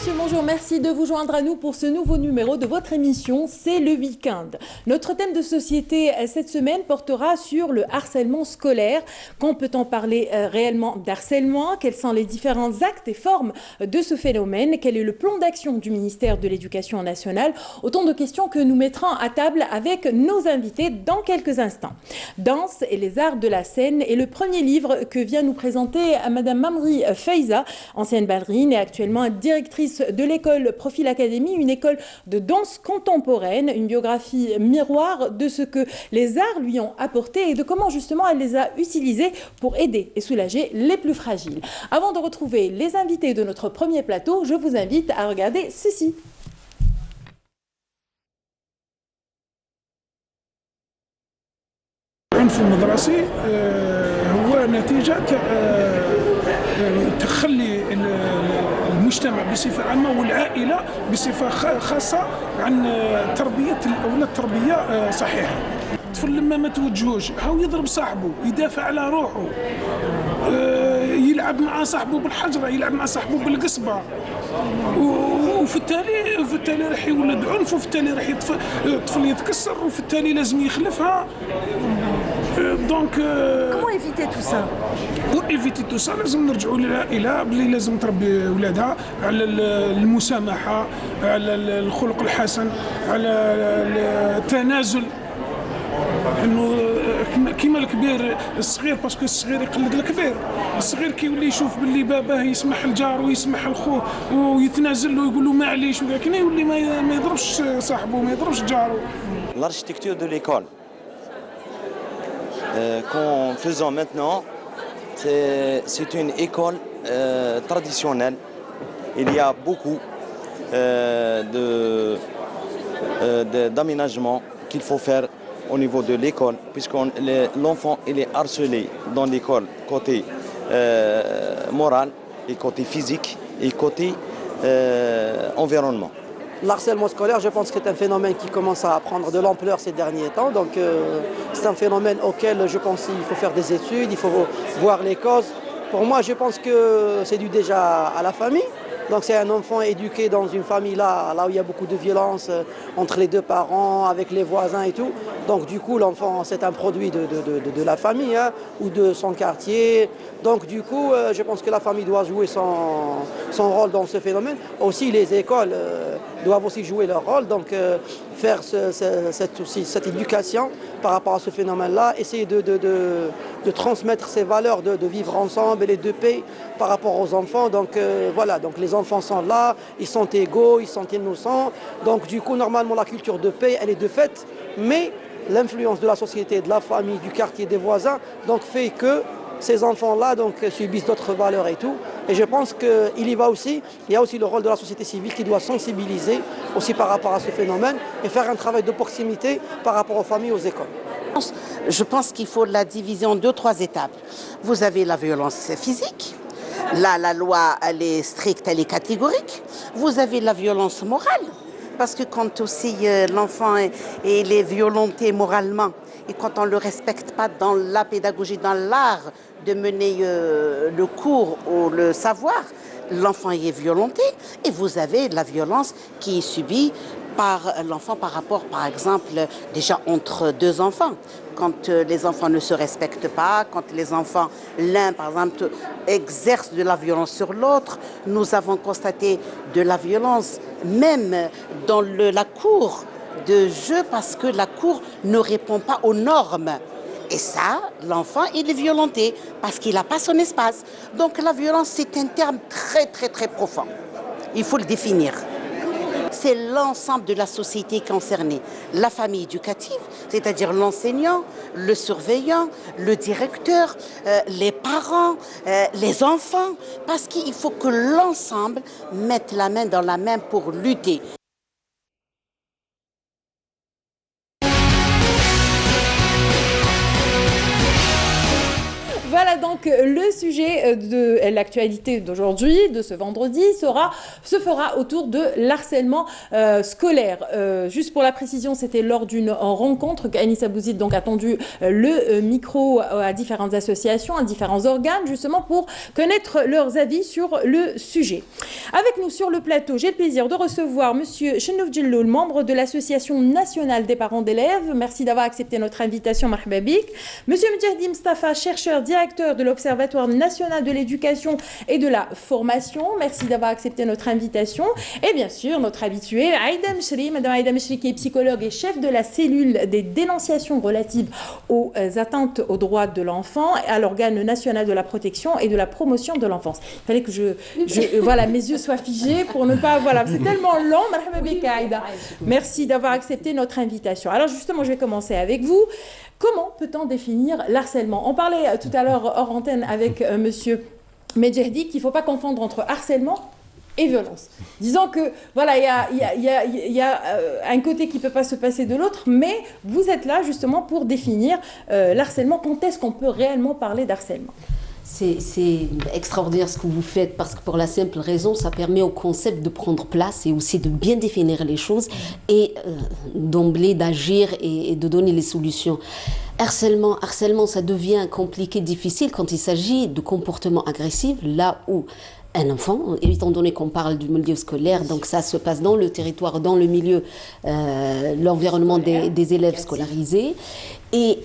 monsieur, bonjour, merci de vous joindre à nous pour ce nouveau numéro de votre émission C'est le week-end. Notre thème de société cette semaine portera sur le harcèlement scolaire. Quand peut-on parler réellement d'harcèlement? Quels sont les différents actes et formes de ce phénomène? Quel est le plan d'action du ministère de l'Éducation nationale? Autant de questions que nous mettrons à table avec nos invités dans quelques instants. Danse et les arts de la scène est le premier livre que vient nous présenter Madame Mamri Feiza, ancienne ballerine et actuellement directrice de l'école Profil Academy, une école de danse contemporaine, une biographie miroir de ce que les arts lui ont apporté et de comment justement elle les a utilisés pour aider et soulager les plus fragiles. Avant de retrouver les invités de notre premier plateau, je vous invite à regarder ceci. العنف المدرسي هو نتيجة تخلي المجتمع بصفة عامة والعائلة بصفة خاصة عن تربية الأولاد تربية صحيحة. الطفل لما ما توجهوش هاو يضرب صاحبه، يدافع على روحه، يلعب مع صاحبه بالحجرة، يلعب مع صاحبه بالقصبة، وفي التالي راح يولد عنف، وفي التالي راح الطفل يتكسر، وفي التالي لازم يخلفها. دونك Comment éviter tout ça? pour éviter tout ça لازم نرجعوا للعائلة بلي لازم تربي أولادها على المسامحة، على الخلق الحسن، على التنازل. انه كيما الكبير الصغير، باسكو الصغير يقلد الكبير، الصغير كيولي يشوف باللي باباه يسمح لجار ويسمح لخوه ويتنازل له ويقول له معليش، ولكن يولي ما يضربش صاحبه، ما يضربش جاره. L'architecture de l'école qu'en faisant maintenant, c'est une école traditionnelle. Il y a beaucoup d'aménagements qu'il faut faire au niveau de l'école, puisque l'enfant il est harcelé dans l'école côté moral et côté physique et côté environnement. L'harcèlement scolaire, je pense que c'est un phénomène qui commence à prendre de l'ampleur ces derniers temps. Donc c'est un phénomène auquel je pense qu'il faut faire des études, il faut voir les causes. Pour moi, je pense que c'est dû déjà à la famille. Donc c'est un enfant éduqué dans une famille là où il y a beaucoup de violence entre les deux parents, avec les voisins et tout. Donc du coup l'enfant c'est un produit de la famille, hein, ou de son quartier. Donc du coup je pense que la famille doit jouer son rôle dans ce phénomène. Aussi les écoles doivent aussi jouer leur rôle, donc faire cette éducation par rapport à ce phénomène-là, essayer de transmettre ces valeurs de vivre ensemble et de paix par rapport aux enfants. Donc voilà, donc les enfants sont là, ils sont égaux, ils sont innocents. Donc du coup, normalement, la culture de paix, elle est de fait, mais l'influence de la société, de la famille, du quartier, des voisins, donc fait que ces enfants-là donc subissent d'autres valeurs et tout. Et je pense qu'il y a aussi le rôle de la société civile qui doit sensibiliser aussi par rapport à ce phénomène et faire un travail de proximité par rapport aux familles, aux écoles. Je pense qu'il faut la diviser en 2-3 étapes. Vous avez la violence physique. Là, la loi, elle est stricte, elle est catégorique. Vous avez la violence morale. Parce que quand aussi l'enfant il est violenté moralement et quand on ne le respecte pas dans la pédagogie, dans l'art de mener le cours ou le savoir, l'enfant est violenté. Et vous avez la violence qui est subie par l'enfant par rapport, par exemple, déjà entre deux enfants. Quand les enfants ne se respectent pas, quand les enfants, l'un par exemple, exerce de la violence sur l'autre, nous avons constaté de la violence même dans la cour de jeu parce que la cour ne répond pas aux normes. Et ça, l'enfant, il est violenté parce qu'il n'a pas son espace. Donc la violence, c'est un terme très, très, très profond. Il faut le définir. C'est l'ensemble de la société concernée. La famille éducative, c'est-à-dire l'enseignant, le surveillant, le directeur, les parents, les enfants, parce qu'il faut que l'ensemble mette la main dans la main pour lutter. Voilà donc le sujet de l'actualité d'aujourd'hui, de ce vendredi, se fera autour de l'harcèlement scolaire. Juste pour la précision, c'était lors d'une rencontre qu'Anissa Bouzid donc a tendu le micro à différentes associations, à différents organes, justement pour connaître leurs avis sur le sujet. Avec nous sur le plateau, j'ai le plaisir de recevoir Monsieur Chenouf Djelloul, membre de l'Association nationale des parents d'élèves. Merci d'avoir accepté notre invitation, marhaba bik. Monsieur Mjahdi Mustafa, chercheur directeur de l'Observatoire national de l'éducation et de la formation. Merci d'avoir accepté notre invitation. Et bien sûr, notre habituée, Aïda Mechri, Madame Aïda Mechri, qui est psychologue et chef de la cellule des dénonciations relatives aux atteintes aux droits de l'enfant à l'organe national de la protection et de la promotion de l'enfance. Il fallait que voilà, mes yeux soient figés pour ne pas... Voilà, c'est tellement long. Marhaba bik, Aïda. Merci d'avoir accepté notre invitation. Alors justement, je vais commencer avec vous. Comment peut-on définir l'harcèlement? On parlait tout à l'heure hors antenne avec Monsieur Medjahdi qu'il ne faut pas confondre entre harcèlement et violence. Disons que voilà, il y a un côté qui ne peut pas se passer de l'autre, mais vous êtes là justement pour définir l'harcèlement. Quand est-ce qu'on peut réellement parler d'harcèlement? C'est extraordinaire ce que vous faites parce que pour la simple raison, ça permet au concept de prendre place et aussi de bien définir les choses et d'emblée d'agir et de donner les solutions. Harcèlement, ça devient compliqué, difficile quand il s'agit de comportements agressifs, là où un enfant, étant donné qu'on parle du milieu scolaire, donc ça se passe dans le territoire, dans le milieu, l'environnement des élèves scolarisés. Et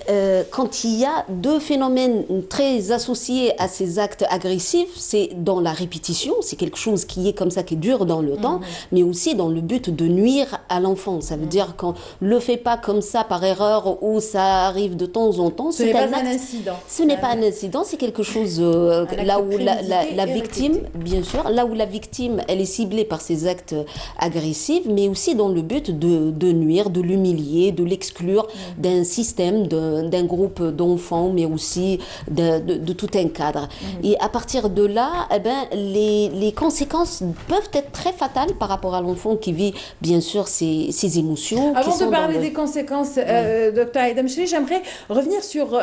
quand il y a deux phénomènes très associés à ces actes agressifs, c'est dans la répétition, c'est quelque chose qui est comme ça, qui dure dans le temps, mais aussi dans le but de nuire à l'enfant. Ça veut dire qu'on ne le fait pas comme ça par erreur ou ça arrive de temps en temps. Ce n'est pas un incident. Ce n'est pas un incident, c'est quelque chose là où la victime, bien sûr, là où la victime, elle est ciblée par ces actes agressifs, mais aussi dans le but de nuire, de l'humilier, de l'exclure d'un système, d'un groupe d'enfants, mais aussi de tout un cadre. Et à partir de là, eh ben, les conséquences peuvent être très fatales par rapport à l'enfant qui vit, bien sûr, ses émotions. Avant de parler des conséquences, Dr Aïda Mechri, j'aimerais revenir sur...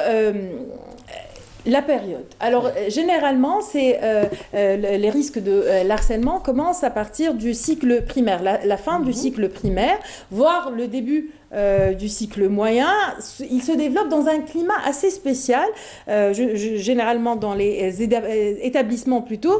la période. Alors, généralement, les risques de l'harcèlement commencent à partir du cycle primaire, la fin du cycle primaire, voire le début du cycle moyen. Il se développe dans un climat assez spécial, généralement dans les établissements plutôt.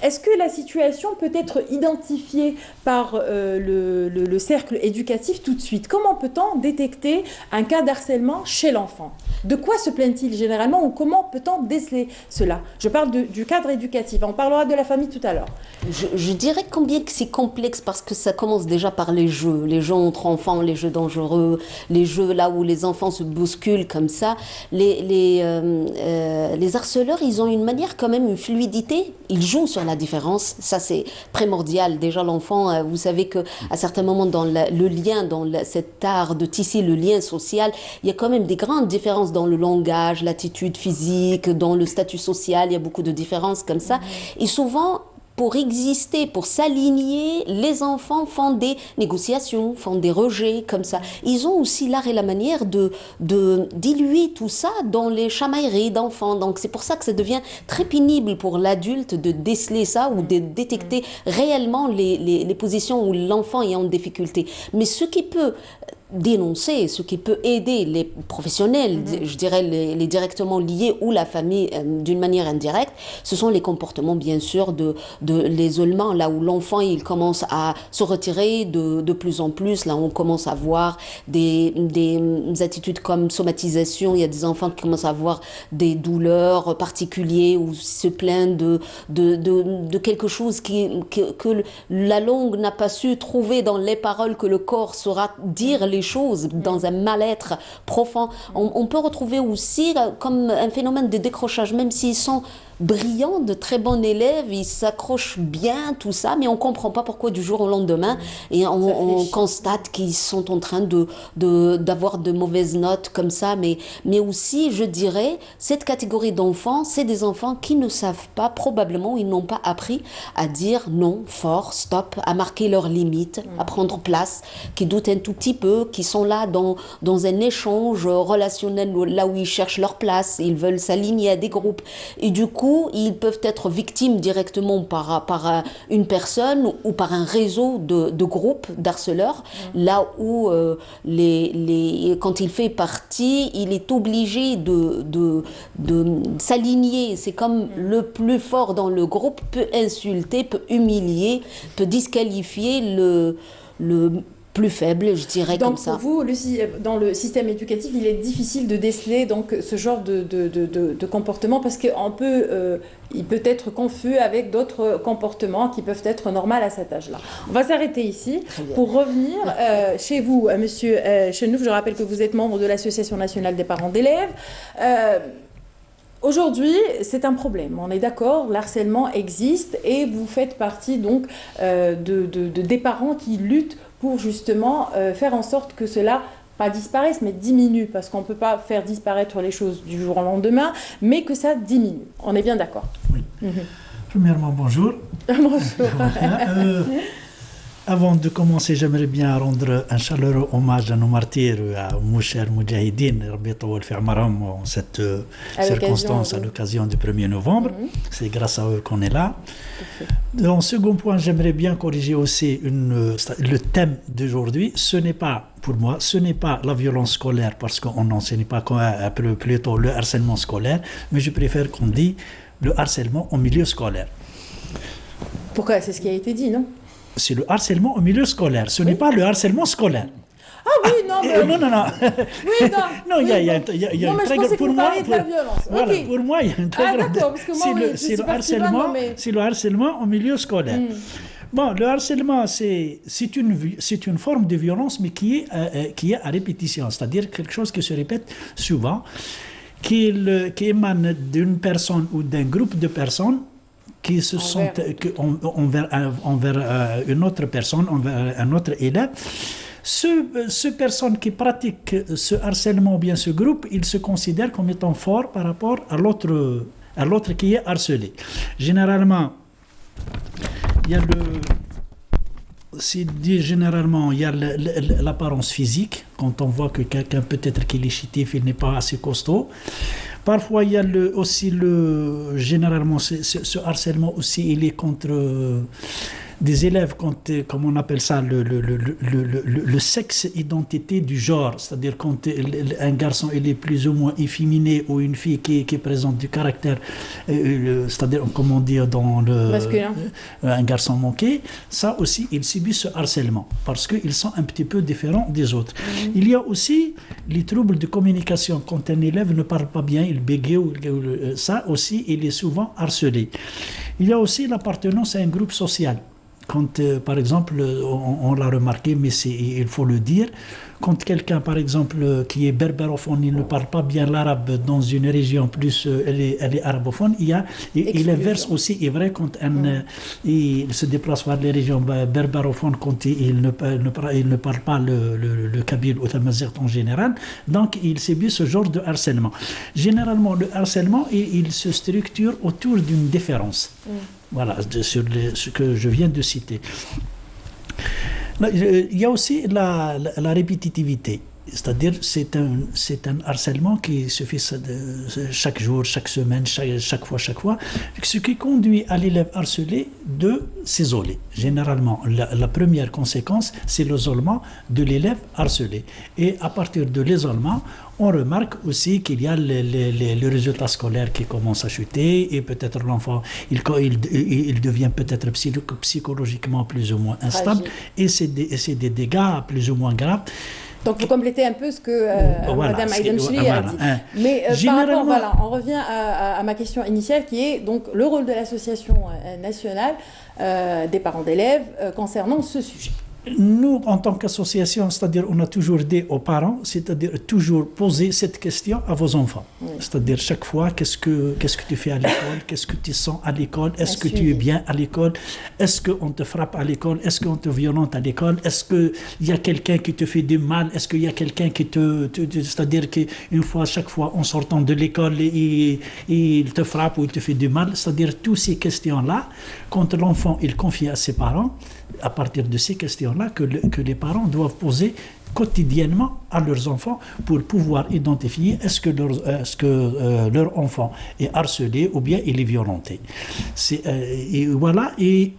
Est-ce que la situation peut être identifiée par le cercle éducatif tout de suite? Comment peut-on détecter un cas d'harcèlement chez l'enfant? De quoi se plaint-il généralement ou comment peut-on déceler cela? Je parle du cadre éducatif. On parlera de la famille tout à l'heure. Je dirais combien que c'est complexe parce que ça commence déjà par les jeux entre enfants, les jeux dangereux, les jeux là où les enfants se bousculent comme ça. Les harceleurs, ils ont une manière quand même, une fluidité. Ils jouent sur la différence. Ça, c'est primordial. Déjà, l'enfant, vous savez qu'à certains moments, dans le lien, dans cet art de tisser le lien social, il y a quand même des grandes différences dans le langage, l'attitude physique, dans le statut social. Il y a beaucoup de différences comme ça. Et souvent, pour exister, pour s'aligner, les enfants font des négociations, font des rejets comme ça. Ils ont aussi l'art et la manière de diluer tout ça dans les chamailleries d'enfants. Donc c'est pour ça que ça devient très pénible pour l'adulte de déceler ça ou de détecter réellement les positions où l'enfant est en difficulté. Mais ce qui peut dénoncer, ce qui peut aider les professionnels, je dirais les directement liés ou la famille d'une manière indirecte, ce sont les comportements bien sûr de l'isolement, là où l'enfant il commence à se retirer de plus en plus, là on commence à voir des attitudes comme somatisation, il y a des enfants qui commencent à avoir des douleurs particulières ou se plaignent de quelque chose que la langue n'a pas su trouver dans les paroles que le corps saura dire les choses dans un mal-être profond. On peut retrouver aussi comme un phénomène de décrochage, même s'ils sont brillant, de très bon élève, il s'accroche bien, tout ça, mais on ne comprend pas pourquoi du jour au lendemain, et on constate qu'ils sont en train d'avoir de mauvaises notes comme ça, mais aussi, je dirais, cette catégorie d'enfants, c'est des enfants qui ne savent pas, probablement, ils n'ont pas appris à dire non, fort, stop, à marquer leurs limites, à prendre place, qui doutent un tout petit peu, qui sont là dans un échange relationnel, là où ils cherchent leur place, ils veulent s'aligner à des groupes, et du coup, ils peuvent être victimes directement par une personne ou par un réseau de groupes d'harceleurs, là où quand il fait partie, il est obligé de s'aligner. C'est comme le plus fort dans le groupe peut insulter, peut humilier, peut disqualifier le plus faible, je dirais. Donc, comme ça. Donc pour vous, dans le système éducatif, il est difficile de déceler donc, ce genre de comportement parce qu'il peut être confus avec d'autres comportements qui peuvent être normaux à cet âge-là. On va s'arrêter ici pour revenir chez vous, Monsieur Chenouf. Je rappelle que vous êtes membre de l'Association nationale des parents d'élèves. Aujourd'hui, c'est un problème, on est d'accord, l'harcèlement existe et vous faites partie donc des parents qui luttent pour justement faire en sorte que cela pas disparaisse, mais diminue, parce qu'on ne peut pas faire disparaître les choses du jour au lendemain, mais que ça diminue. On est bien d'accord? Oui. Premièrement, bonjour. Bonjour. Avant de commencer, j'aimerais bien rendre un chaleureux hommage à nos martyrs, à nos chers Moudjahidine, en cette circonstance, à l'occasion du 1er novembre. C'est grâce à eux qu'on est là. En second point, j'aimerais bien corriger aussi le thème d'aujourd'hui. Ce n'est pas, pour moi, ce n'est pas la violence scolaire, parce qu'on n'enseigne pas plutôt le harcèlement scolaire, mais je préfère qu'on dise le harcèlement au milieu scolaire. Pourquoi? C'est ce qui a été dit, non? C'est le harcèlement au milieu scolaire, ce n'est pas le harcèlement scolaire. Ah oui, non, mais... non. Oui, non. Non, il y a une très grande... Pour moi, de la violence. Voilà, okay. Pour moi, il y a une très grande... d'accord, parce que moi, c'est le harcèlement au milieu scolaire. Bon, le harcèlement, c'est une forme de violence, mais qui est à répétition, c'est-à-dire quelque chose qui se répète souvent, qui émane d'une personne ou d'un groupe de personnes qui se sont envers une autre personne, envers un autre élève. Ces personnes qui pratiquent ce harcèlement ou bien ce groupe, ils se considèrent comme étant forts par rapport à l'autre qui est harcelé. Généralement, il y a l'apparence physique, quand on voit que quelqu'un peut-être qu'il est chétif, il n'est pas assez costaud. Parfois, il y a généralement, ce harcèlement aussi, il est contre des élèves, comme on appelle ça, le sexe identité du genre, c'est-à-dire quand un garçon il est plus ou moins efféminé ou une fille qui présente du caractère, c'est-à-dire, comme on dit dans le masculin, un garçon manqué, ça aussi, ils subissent ce harcèlement parce qu'ils sont un petit peu différents des autres. Il y a aussi les troubles de communication. Quand un élève ne parle pas bien, il bégaye, ça aussi, il est souvent harcelé. Il y a aussi l'appartenance à un groupe social. Quand, par exemple, on l'a remarqué, mais il faut le dire, quand quelqu'un, par exemple, qui est berbérophone, il ne parle pas bien l'arabe dans une région plus, elle est arabophone, et l'inverse aussi est vrai quand il se déplace vers les régions berbérophones, quand il ne parle pas le kabyle ou le tamazight en général, donc il subit ce genre de harcèlement. Généralement, le harcèlement, il se structure autour d'une différence. Voilà, sur ce que je viens de citer. Il y a aussi la répétitivité, c'est-à-dire c'est un harcèlement qui se fait chaque jour, chaque semaine, chaque fois, ce qui conduit à l'élève harcelé de s'isoler. Généralement, la première conséquence, c'est l'isolement de l'élève harcelé. Et à partir de l'isolement, on remarque aussi qu'il y a les résultats scolaires qui commencent à chuter et peut-être l'enfant, il devient peut-être psychologiquement plus ou moins instable et c'est des dégâts plus ou moins graves. Donc, vous complétez un peu ce que Mme Aïdanchli a dit. Mais par rapport, on revient à ma question initiale qui est donc le rôle de l'Association nationale des parents d'élèves concernant ce sujet. Nous, en tant qu'association, c'est-à-dire on a toujours dit aux parents, c'est-à-dire toujours poser cette question à vos enfants. Oui. C'est-à-dire chaque fois, qu'est-ce que tu fais à l'école, qu'est-ce que tu sens à l'école, est-ce que tu es bien à l'école, est-ce qu'on te frappe à l'école, est-ce qu'on te violente à l'école, est-ce qu'il y a quelqu'un qui te fait du mal, est-ce qu'il y a quelqu'un qui c'est-à-dire qu'une fois, chaque fois, en sortant de l'école, il te frappe ou il te fait du mal, c'est-à-dire toutes ces questions-là, quand l'enfant il confie à ses parents, à partir de ces questions-là que les parents doivent poser quotidiennement à leurs enfants pour pouvoir identifier est-ce que leur enfant est harcelé ou bien il est violenté. Et voilà, et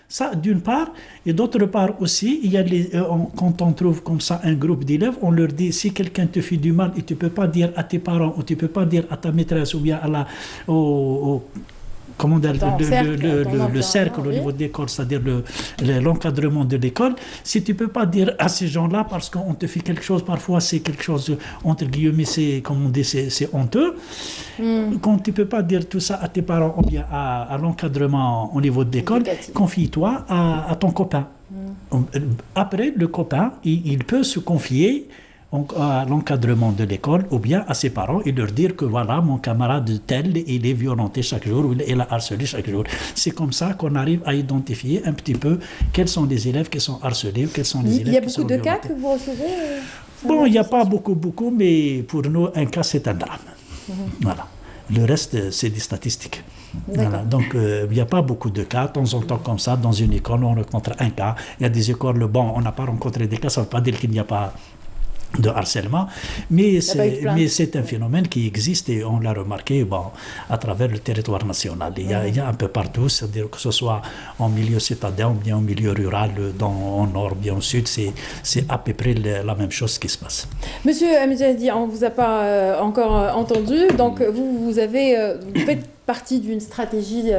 ça d'une part, et d'autre part aussi, il y a quand on trouve comme ça un groupe d'élèves, on leur dit si quelqu'un te fait du mal et tu ne peux pas dire à tes parents ou tu ne peux pas dire à ta maîtresse ou bien à comment dire, le cercle au niveau de l'école, c'est-à-dire l'encadrement de l'école, si tu ne peux pas dire à ces gens-là, parce qu'on te fait quelque chose, parfois c'est quelque chose, entre guillemets, c'est, comme on dit, c'est honteux, quand tu ne peux pas dire tout ça à tes parents ou bien à l'encadrement au niveau de l'école, confie-toi à ton copain. Après, le copain, il peut se confier à l'encadrement de l'école ou bien à ses parents et leur dire que voilà, mon camarade tel, il est violenté chaque jour, ou il a harcelé chaque jour. C'est comme ça qu'on arrive à identifier un petit peu quels sont les élèves qui sont harcelés ou quels sont les élèves qui sont violentés. Il y a beaucoup de cas que vous recevez Bon, il n'y a pas beaucoup, mais pour nous, un cas, c'est un drame. Voilà. Le reste, c'est des statistiques. Voilà. Donc, il n'y a pas beaucoup de cas. De temps en temps, comme ça, dans une école, on rencontre un cas. Il y a des écoles, bon, on n'a pas rencontré des cas, ça ne veut pas dire qu'il n'y a pas de harcèlement, mais c'est un phénomène qui existe et on l'a remarqué à travers le territoire national. Il y a un peu partout, c'est-à-dire que ce soit en milieu citadin ou bien en milieu rural, au nord, bien au sud, c'est à peu près la même chose qui se passe. Monsieur Amjadi, on ne vous a pas encore entendu, donc vous faites partie d'une stratégie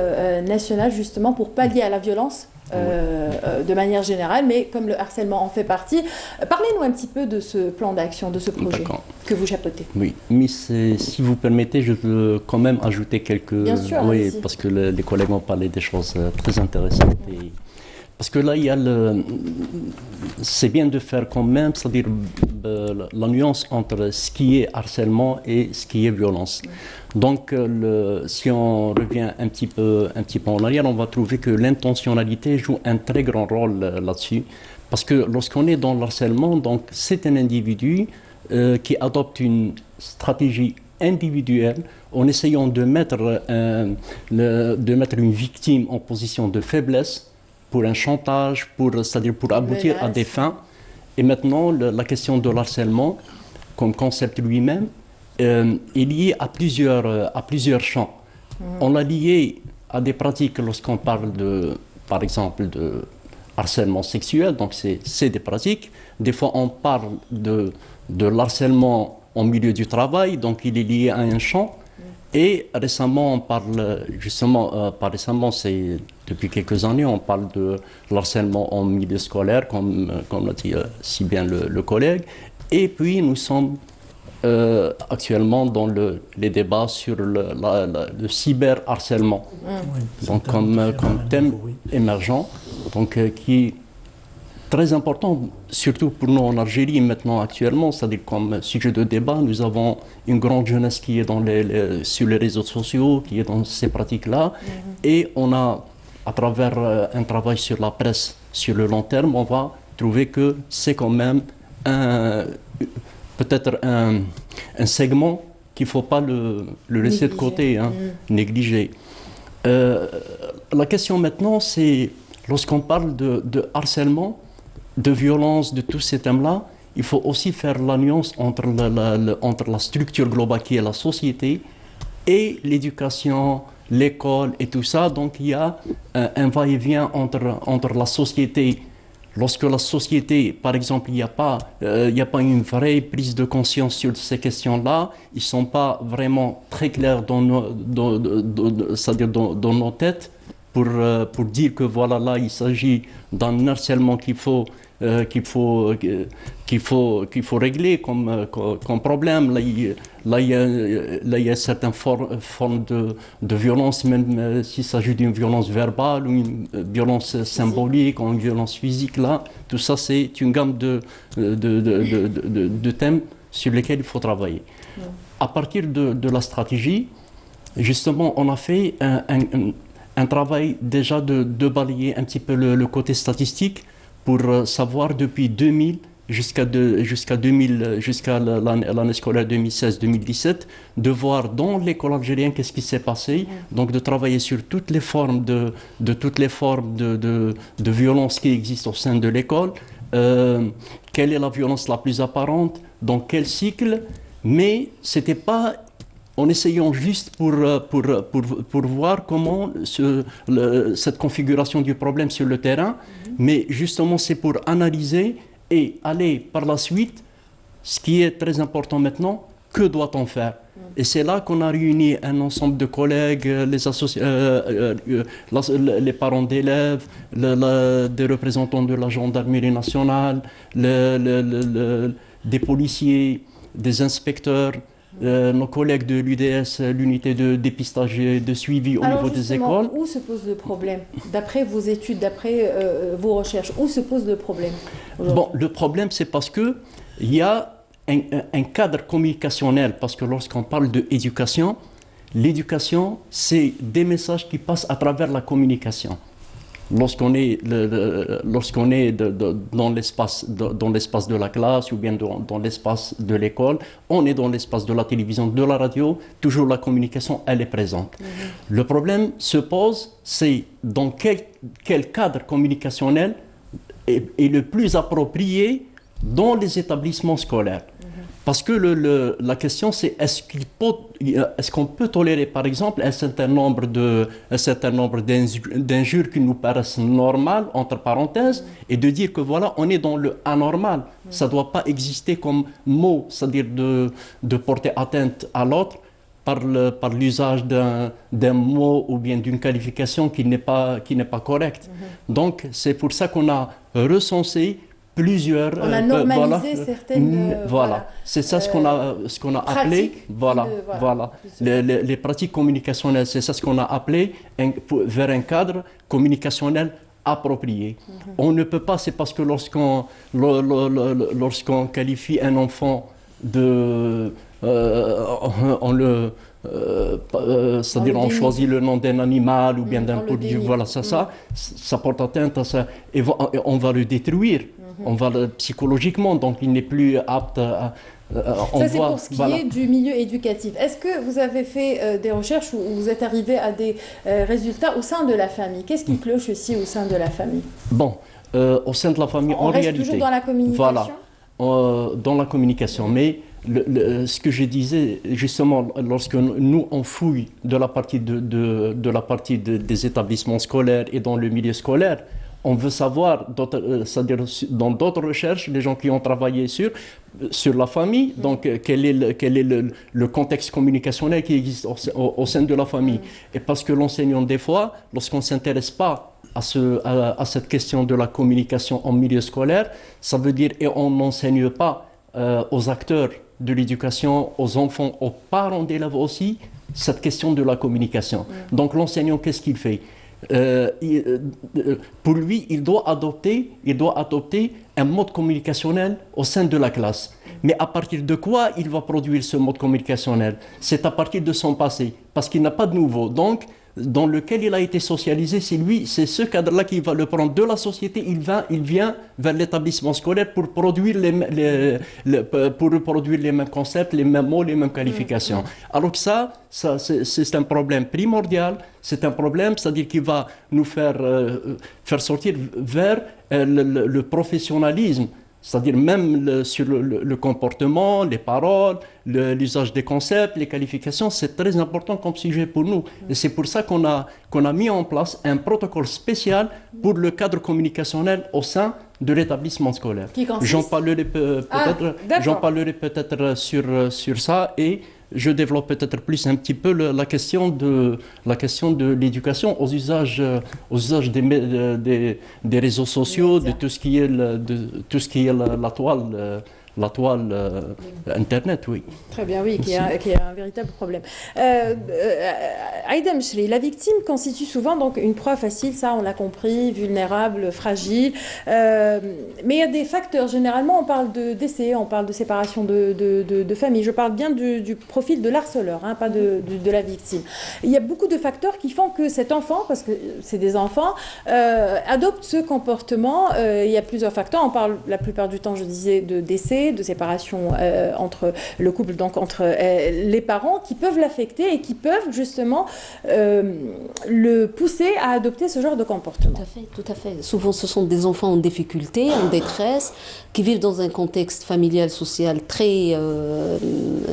nationale justement pour pallier à la violence de manière générale, mais comme le harcèlement en fait partie, parlez-nous un petit peu de ce plan d'action, de ce projet que vous chapeautez. Oui, mais si vous permettez, je veux quand même ajouter quelques... Bien sûr, oui, parce que les collègues ont parlé des choses très intéressantes. Parce que là, il y a c'est bien de faire quand même, c'est-à-dire la nuance entre ce qui est harcèlement et ce qui est violence. Donc, si on revient un petit peu en arrière, on va trouver que l'intentionnalité joue un très grand rôle là-dessus. Parce que lorsqu'on est dans le harcèlement, donc c'est un individu qui adopte une stratégie individuelle en essayant de mettre une victime en position de faiblesse pour un chantage, c'est-à-dire pour aboutir à des fins. Et maintenant, la question de l'harcèlement, comme concept lui-même, est lié à plusieurs champs. On l'a lié à des pratiques lorsqu'on parle par exemple, de harcèlement sexuel, donc c'est des pratiques. Des fois, on parle de l'harcèlement en milieu du travail, donc il est lié à un champ. Et récemment, on parle justement, pas récemment, c'est depuis quelques années, on parle de l'harcèlement en milieu scolaire, comme l'a dit si bien le collègue. Et puis, nous sommes actuellement dans les débats sur le cyberharcèlement, donc comme thème émergent, donc qui est très important, surtout pour nous en Algérie maintenant actuellement, c'est-à-dire comme sujet de débat, nous avons une grande jeunesse qui est sur les réseaux sociaux, qui est dans ces pratiques-là, et on a, à travers un travail sur la presse sur le long terme, on va trouver que c'est quand même peut-être un segment qu'il ne faut pas le laisser de côté, négliger. La question maintenant, c'est lorsqu'on parle de harcèlement, de violence, de tous ces thèmes-là, il faut aussi faire la nuance entre la structure globale qui est la société et l'éducation, l'école et tout ça. Donc il y a un va-et-vient entre la société. Lorsque la société, par exemple, il n'y a pas une vraie prise de conscience sur ces questions-là, ils ne sont pas vraiment très clairs c'est-à-dire dans nos têtes pour dire que voilà, là, il s'agit d'un harcèlement qu'il faut qu'il faut régler comme problème. Là, il y a certaines formes de violence, même s'il s'agit d'une violence verbale ou une violence symbolique ou une violence physique. Là, tout ça, c'est une gamme de thèmes sur lesquels il faut travailler. À partir de la stratégie, justement, on a fait un travail déjà de balayer un petit peu le côté statistique pour savoir depuis 2000 jusqu'à l'année scolaire 2016-2017, de voir dans l'école algérienne qu'est-ce qui s'est passé, donc de travailler sur toutes les formes de violence qui existent au sein de l'école, quelle est la violence la plus apparente, dans quel cycle, mais c'était pas en essayant juste pour voir comment cette configuration du problème sur le terrain, mais justement c'est pour analyser et aller par la suite, ce qui est très important maintenant, que doit-on faire? Et c'est là qu'on a réuni un ensemble de collègues, les parents d'élèves, des représentants de la gendarmerie nationale, des policiers, des inspecteurs, nos collègues de l'UDS, l'unité de dépistage et de suivi au niveau des écoles. Où se pose le problème? D'après vos études, d'après vos recherches, où se pose le problème? Bon, le problème, c'est parce qu'il y a un cadre communicationnel, parce que lorsqu'on parle d'éducation, l'éducation, c'est des messages qui passent à travers la communication. Lorsqu'on est dans l'espace de la classe ou bien dans l'espace de l'école, on est dans l'espace de la télévision, de la radio, toujours la communication, elle est présente. Le problème se pose, c'est dans quel cadre communicationnel est le plus approprié dans les établissements scolaires. Parce que la question, c'est est-ce qu'on peut tolérer, par exemple, un certain nombre d'injures qui nous paraissent normales, entre parenthèses, et de dire que voilà, on est dans le anormal. Ça ne doit pas exister comme mot, c'est-à-dire de porter atteinte à l'autre par l'usage d'un mot ou bien d'une qualification qui n'est pas correcte. Donc, c'est pour ça qu'on a recensé plusieurs. On a normalisé certaines. Voilà, c'est ça ce qu'on a appelé. Les pratiques communicationnelles, c'est ça ce qu'on a appelé vers un cadre communicationnel approprié. On ne peut pas, c'est parce que lorsqu'on qualifie un enfant c'est-à-dire on choisit le nom d'un animal ou bien d'un produit, voilà, ça porte atteinte à ça, et on va le détruire. On va psychologiquement, donc il n'est plus apte à... Ça, c'est pour ce qui est du milieu éducatif. Est-ce que vous avez fait des recherches où vous êtes arrivé à des résultats au sein de la famille? Qu'est-ce qui cloche aussi au sein de la famille? Bon, au sein de la famille, en réalité... On reste toujours dans la communication? Voilà, dans la communication. Mais ce que je disais, justement, lorsque nous, on fouille de la partie des établissements scolaires et dans le milieu scolaire, on veut savoir, c'est-à-dire dans d'autres recherches, les gens qui ont travaillé sur la famille, donc quel est le contexte communicationnel qui existe au sein de la famille. Et parce que l'enseignant, des fois, lorsqu'on ne s'intéresse pas à cette question de la communication en milieu scolaire, ça veut dire, et on n'enseigne pas aux acteurs de l'éducation, aux enfants, aux parents d'élèves aussi, cette question de la communication. Donc l'enseignant, qu'est-ce qu'il fait? Pour lui, il doit adopter un mode communicationnel au sein de la classe. Mais à partir de quoi il va produire ce mode communicationnel? C'est à partir de son passé, parce qu'il n'a pas de nouveau. Donc, dans lequel il a été socialisé, c'est ce cadre-là qui va le prendre de la société, il vient vers l'établissement scolaire pour produire reproduire les mêmes concepts, les mêmes mots, les mêmes qualifications. Alors que ça c'est un problème primordial, c'est un problème, c'est-à-dire qu'il va nous faire sortir vers le professionnalisme. C'est-à-dire même sur le comportement, les paroles, l'usage des concepts, les qualifications, c'est très important comme sujet pour nous. Et c'est pour ça qu'on a mis en place un protocole spécial pour le cadre communicationnel au sein de l'établissement scolaire. J'en parlerai peut-être sur ça et je développe peut-être plus un petit peu la question de l'éducation aux usages des réseaux sociaux, de tout ce qui est la toile Internet, oui. Très bien, oui, qui est un véritable problème. Aïda Mchri, la victime constitue souvent donc une proie facile, ça on l'a compris, vulnérable, fragile. Mais il y a des facteurs, généralement on parle de décès, on parle de séparation de famille. Je parle bien du profil de l'harceleur, hein, pas de la victime. Il y a beaucoup de facteurs qui font que cet enfant, parce que c'est des enfants, adopte ce comportement. Il y a plusieurs facteurs, on parle la plupart du temps, je disais, de décès, de séparation entre le couple, donc entre les parents, qui peuvent l'affecter et qui peuvent justement le pousser à adopter ce genre de comportement. Tout à fait, tout à fait. Souvent, ce sont des enfants en difficulté, en détresse, qui vivent dans un contexte familial, social très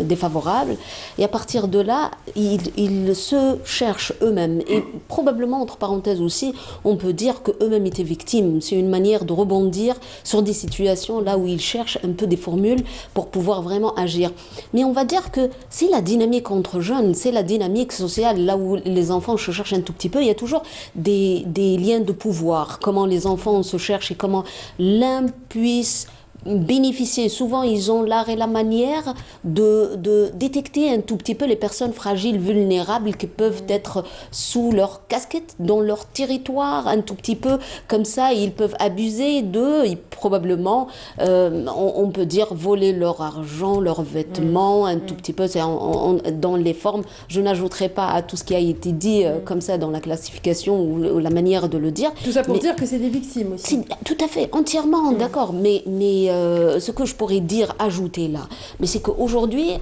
défavorable. Et à partir de là, ils se cherchent eux-mêmes. Et probablement, entre parenthèses aussi, on peut dire qu'eux-mêmes étaient victimes. C'est une manière de rebondir sur des situations là où ils cherchent un peu des formules pour pouvoir vraiment agir. Mais on va dire que c'est la dynamique entre jeunes, c'est la dynamique sociale, là où les enfants se cherchent un tout petit peu, il y a toujours des liens de pouvoir, comment les enfants se cherchent et comment l'un puisse bénéficier. Souvent, ils ont l'art et la manière de détecter un tout petit peu les personnes fragiles, vulnérables qui peuvent être sous leur casquette, dans leur territoire, un tout petit peu comme ça. Ils peuvent abuser d'eux, et probablement, on peut dire, voler leur argent, leurs vêtements, un tout petit peu. Dans les formes, je n'ajouterai pas à tout ce qui a été dit comme ça dans la classification ou la manière de le dire. Tout ça pour dire que c'est des victimes aussi. Tout à fait, entièrement, d'accord. Mais ce que je pourrais dire, ajouter là, mais c'est qu'aujourd'hui,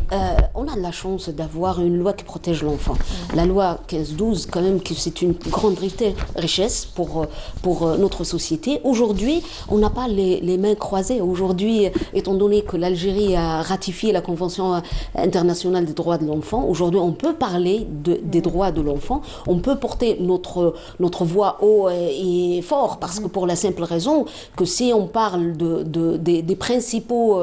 on a la chance d'avoir une loi qui protège l'enfant. La loi 15-12, quand même, c'est une grande richesse pour notre société. Aujourd'hui, on n'a pas les mains croisées. Aujourd'hui, étant donné que l'Algérie a ratifié la Convention internationale des droits de l'enfant, aujourd'hui, on peut parler des droits de l'enfant. On peut porter notre voix haut et fort, parce que pour la simple raison que si on parle des principaux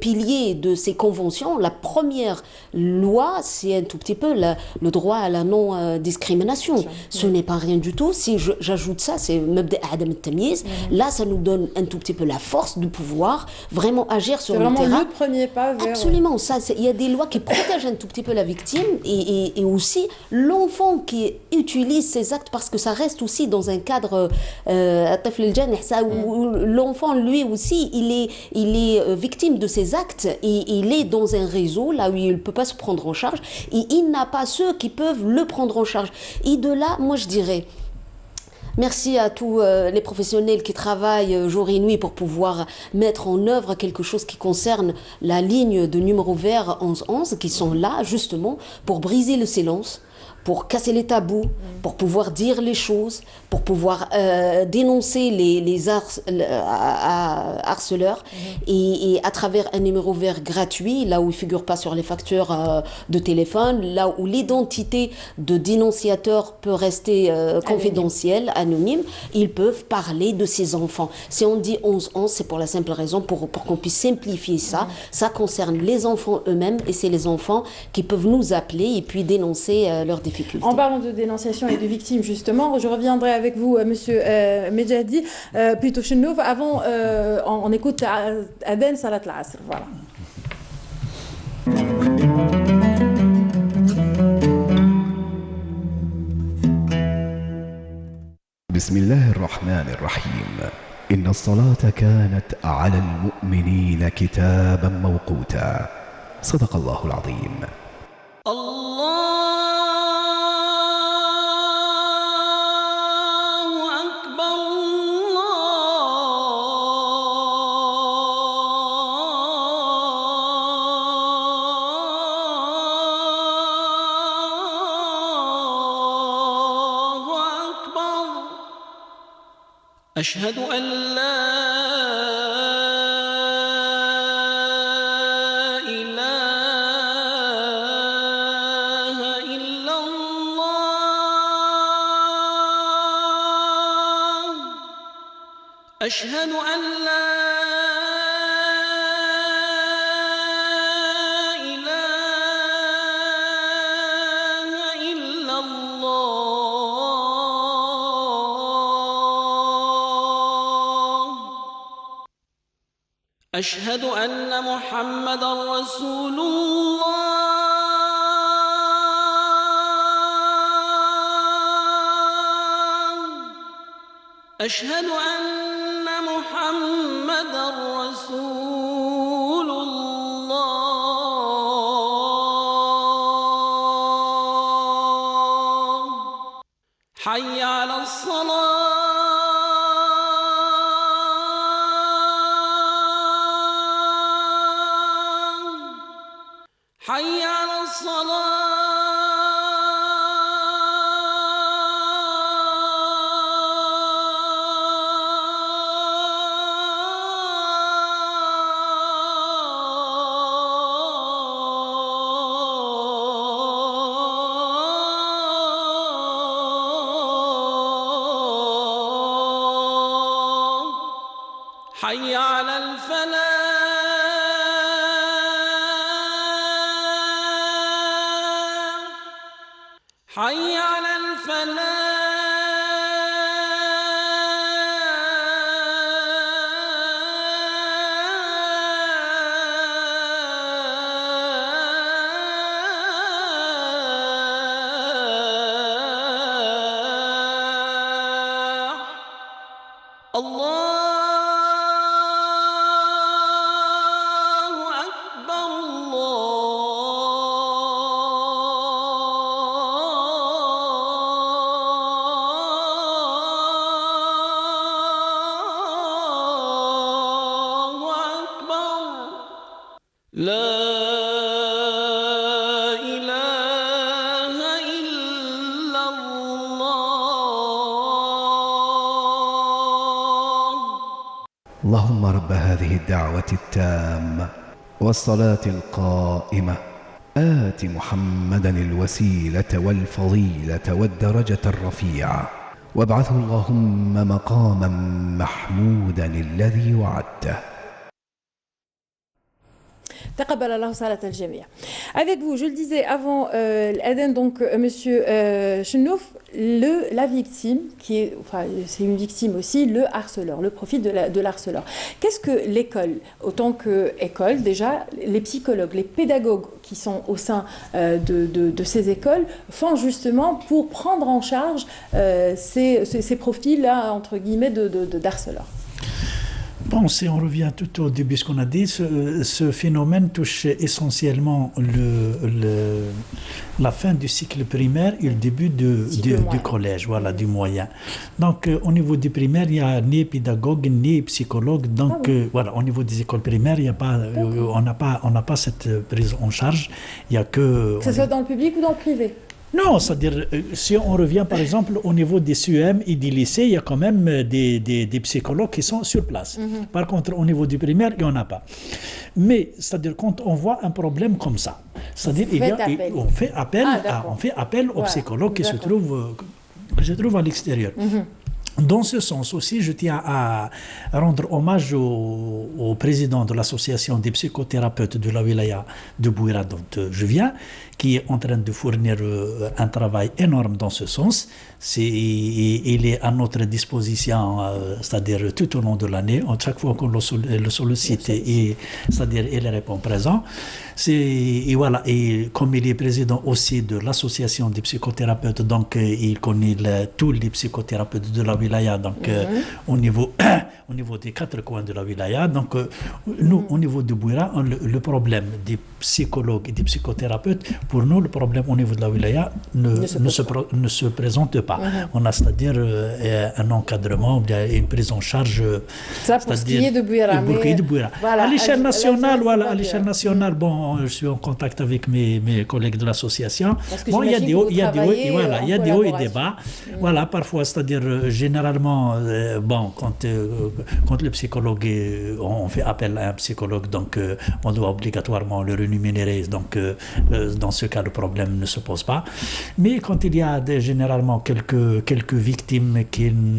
piliers de ces conventions, la première loi, c'est un tout petit peu le droit à la non-discrimination. Ce n'est pas rien du tout. Si j'ajoute ça, c'est Mabda' Adam al-Tamyiz. Là, ça nous donne un tout petit peu la force de pouvoir vraiment agir sur le terrain. C'est vraiment le premier pas vers... Absolument. Il y a des lois qui protègent un tout petit peu la victime et aussi l'enfant qui utilise ces actes, parce que ça reste aussi dans un cadre où l'enfant, lui aussi, il est victime de ces actes et il est dans un réseau là où il ne peut pas se prendre en charge et il n'a pas ceux qui peuvent le prendre en charge. Et de là, moi je dirais, merci à tous les professionnels qui travaillent jour et nuit pour pouvoir mettre en œuvre quelque chose qui concerne la ligne de numéro vert 1111, qui sont là justement pour briser le silence, pour casser les tabous, pour pouvoir dire les choses, pour pouvoir dénoncer les harceleurs et à travers un numéro vert gratuit, là où il ne figure pas sur les factures de téléphone, là où l'identité de dénonciateur peut rester confidentielle, anonyme, ils peuvent parler de ces enfants. Si on dit 11-11, c'est pour la simple raison pour qu'on puisse simplifier ça. Ça concerne les enfants eux-mêmes et c'est les enfants qui peuvent nous appeler et puis dénoncer leurs difficultés. En parlant de dénonciation et de victimes, justement, je reviendrai avec vous, Monsieur Medjadi, plutôt Chenouf. Avant, on écoute Aden Salat al-Asr. Voilà. بسم الله الرحمن الرحيم إن الصلاة كانت على المؤمنين كتابا موقوتا صدق الله العظيم. أشهد أن لا إله إلا الله أشهد أن لا إله أشهد أن محمد رسول الله أشهد أن محمد رسول الله حي على الصلاة حي على الصلاة حي على الفلاح حي على الفلاح الله أكبر الله أكبر لا إله إلا الله اللهم رب هذه الدعوة التامة والصلاة القائمة آت محمدا الوسيلة والفضيلة والدرجة الرفيعة وابعثه اللهم مقاما محمودا الذي وعدته. تقبل الله صلاة الجميع. Avec vous, je le disais avant l'Aden, donc Monsieur Chenouf, la victime, qui est, enfin, c'est une victime aussi, le harceleur, le profil de l'harceleur. Qu'est-ce que l'école, autant qu'école, déjà, les psychologues, les pédagogues qui sont au sein de ces écoles font justement pour prendre en charge ces profils-là, entre guillemets, d'harceleurs? Bon, si on revient tout au début de ce qu'on a dit, ce phénomène touche essentiellement la fin du cycle primaire et le début du collège, voilà, du moyen. Donc, au niveau du primaire, il n'y a ni pédagogue, ni psychologue. Donc, voilà, au niveau des écoles primaires, il y a pas, on n'a pas cette prise en charge. Il y a que ce soit dans le public ou dans le privé? Non, c'est-à-dire, si on revient par exemple au niveau des CEM et des lycées, il y a quand même des psychologues qui sont sur place. Par contre, au niveau du primaire, il n'y en a pas. Mais, c'est-à-dire, quand on voit un problème comme ça, c'est-à-dire, on fait appel aux psychologues qui se trouvent à l'extérieur. Dans ce sens aussi, je tiens à rendre hommage au président de l'association des psychothérapeutes de la wilaya de Bouira, dont je viens, qui est en train de fournir un travail énorme dans ce sens. Il est à notre disposition, c'est-à-dire tout au long de l'année, chaque fois qu'on le sollicite, c'est-à-dire il répond présent. Et voilà, et comme il est président aussi de l'association des psychothérapeutes, donc il connaît tous les psychothérapeutes de la wilaya, donc au niveau des 4 coins de la wilaya. Donc nous, au niveau de Bouira, le problème des psychologues et des psychothérapeutes, pour nous, le problème au niveau de la wilaya ne se présente pas. On a, c'est-à-dire un encadrement, une prise en charge. Ça pour ce qui est de Bouira. Voilà, à l'échelle nationale, bon, je suis en contact avec mes collègues de l'association. Bon, il y a des hauts, il y a des hauts et des bas. Voilà, parfois, c'est-à-dire généralement, bon, quand le psychologue, on fait appel à un psychologue, donc on doit obligatoirement le rémunérer. Donc, dans ce cas, le problème ne se pose pas. Mais quand il y a généralement quelques victimes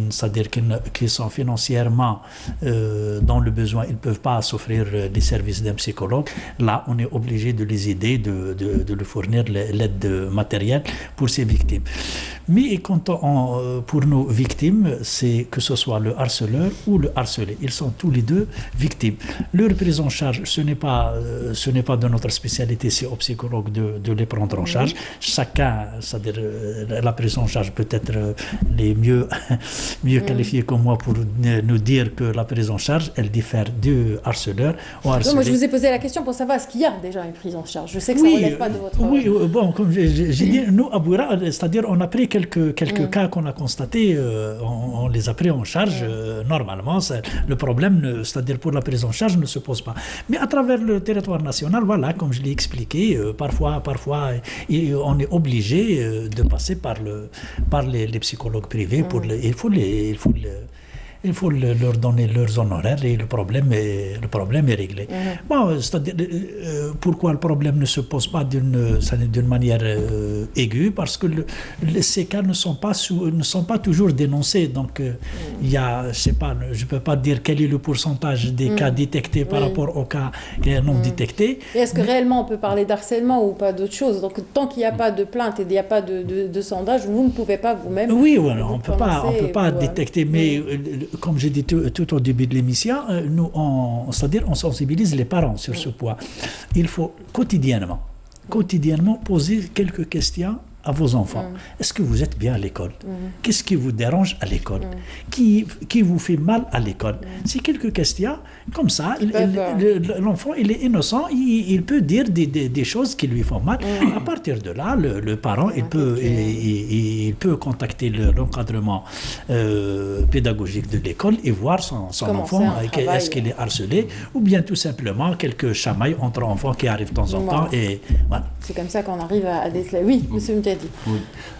c'est-à-dire qui sont financièrement dans le besoin, ils ne peuvent pas s'offrir les services d'un psychologue, là, on est obligé de les aider, de leur fournir l'aide matérielle pour ces victimes. Mais pour nos victimes, c'est que ce soit le harceleur ou le harcelé. Ils sont tous les deux victimes. Leur prise en charge, ce n'est pas de notre spécialité, c'est aux psychologues de les prendre en charge. Chacun, c'est-à-dire la prise en charge peut être les mieux qualifiés que moi pour nous dire que la prise en charge, elle diffère du harceleur au harcelé. Moi, je vous ai posé la question pour savoir est-ce qu'il y a déjà une prise en charge. Je sais que ça ne relève pas de votre... Oui, bon, comme j'ai dit, nous, à Bouira, c'est-à-dire on a pris quelques cas qu'on a constatés, on les a pris en charge normalement. Le problème, c'est-à-dire pour la prise en charge, ne se pose pas. Mais à travers le territoire national, voilà, comme je l'ai expliqué, parfois, on est obligé de passer par les psychologues privés. Il faut leur donner leurs honoraires et le problème est réglé. Bon, c'est-à-dire, pourquoi le problème ne se pose pas d'une manière aiguë? Parce que ces cas ne sont pas toujours dénoncés. Donc, il y a, je ne peux pas dire quel est le pourcentage des cas détectés par rapport aux cas non détectés. Et est-ce que réellement on peut parler d'harcèlement ou pas d'autre chose? Donc, tant qu'il n'y a pas de plainte et il n'y a pas de sondage, vous ne pouvez pas vous-même... Oui, on ne peut pas détecter, mais... Comme j'ai dit tout au début de l'émission, c'est-à-dire on sensibilise les parents sur ce point. Il faut quotidiennement poser quelques questions à vos enfants. Est-ce que vous êtes bien à l'école? Qu'est-ce qui vous dérange à l'école? Qui vous fait mal à l'école? C'est quelques questions comme ça. L'enfant, il est innocent, il peut dire des choses qui lui font mal. À partir de là, le parent, il peut contacter l'encadrement pédagogique de l'école et voir son enfant, est-ce qu'il est harcelé, ou bien tout simplement quelques chamailles entre enfants qui arrivent de temps en temps. Et voilà. C'est comme ça qu'on arrive à déceler. Oui, monsieur Mtadi. Oui.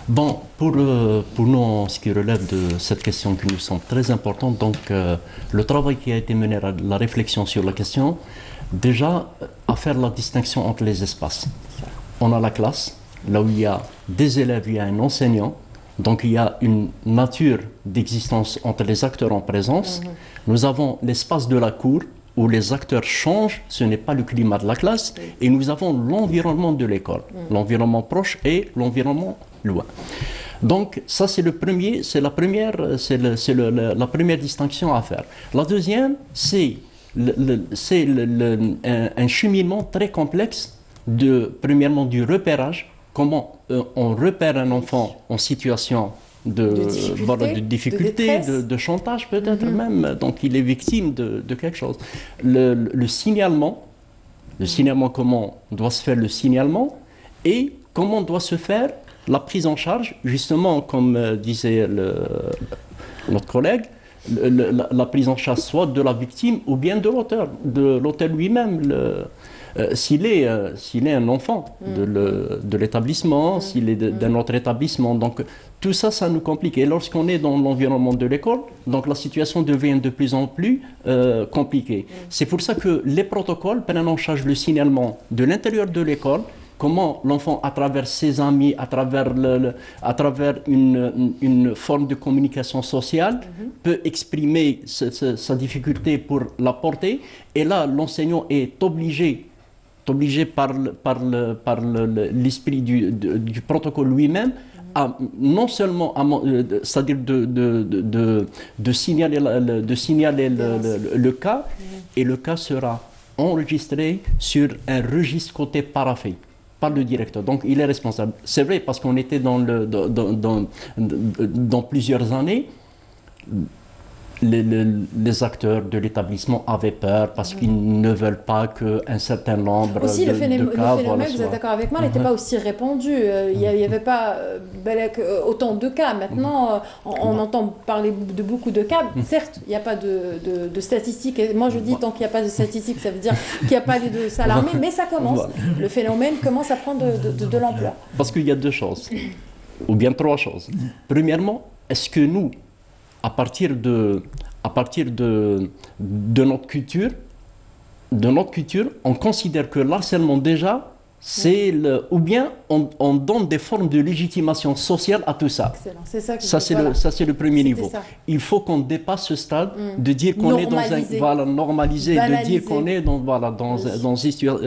Bon, pour nous, ce qui relève de cette question qui nous semble très importante, donc le travail qui a été mené, la réflexion sur la question, déjà à faire la distinction entre les espaces. On a la classe, là où il y a des élèves, il y a un enseignant, donc il y a une nature d'existence entre les acteurs en présence. Nous avons l'espace de la cour, où les acteurs changent, ce n'est pas le climat de la classe, et nous avons l'environnement de l'école, l'environnement proche et l'environnement loin. Donc ça c'est la première distinction à faire. La deuxième, c'est un cheminement très complexe premièrement du repérage, comment on repère un enfant en situation de difficulté, de chantage peut-être même, donc il est victime de quelque chose. Le signalement, comment doit se faire le signalement et comment doit se faire la prise en charge, justement comme disait notre collègue, la prise en charge soit de la victime ou bien de l'auteur lui-même. S'il est un enfant de l'établissement, s'il est d'un autre établissement, donc tout ça, ça nous complique. Et lorsqu'on est dans l'environnement de l'école, donc la situation devient de plus en plus compliquée. C'est pour ça que les protocoles prennent en charge le signalement de l'intérieur de l'école, comment l'enfant, à travers ses amis, à travers une forme de communication sociale, peut exprimer sa difficulté pour la porter. Et là, l'enseignant est obligé par l'esprit du protocole lui-même, non seulement c'est-à-dire de signaler le cas, et le cas sera enregistré sur un registre côté paraffé par le directeur. Donc il est responsable. C'est vrai, parce qu'on était dans plusieurs années, les acteurs de l'établissement avaient peur parce qu'ils ne veulent pas qu'un certain nombre aussi, de le phénomène, voilà, vous êtes d'accord avec moi, n'était pas aussi répandu. Il n'y avait pas autant de cas. Maintenant, on entend parler de beaucoup de cas. Certes, il n'y a pas de statistiques. Et moi, je dis, tant qu'il n'y a pas de statistiques, ça veut dire qu'il n'y a pas lieu de s'alarmer. Mais ça commence. Voilà. Le phénomène commence à prendre de l'ampleur. Parce qu'il y a deux choses, ou bien trois choses. Premièrement, est-ce que nous, à partir de notre culture, on considère que l'harcèlement déjà, Ou bien on donne des formes de légitimation sociale à tout ça. Excellent. C'est ça que Ça, c'est le premier niveau. ça. Il faut qu'on dépasse ce stade de dire qu'on est dans un... Voilà, normalisé, de dire qu'on est dans une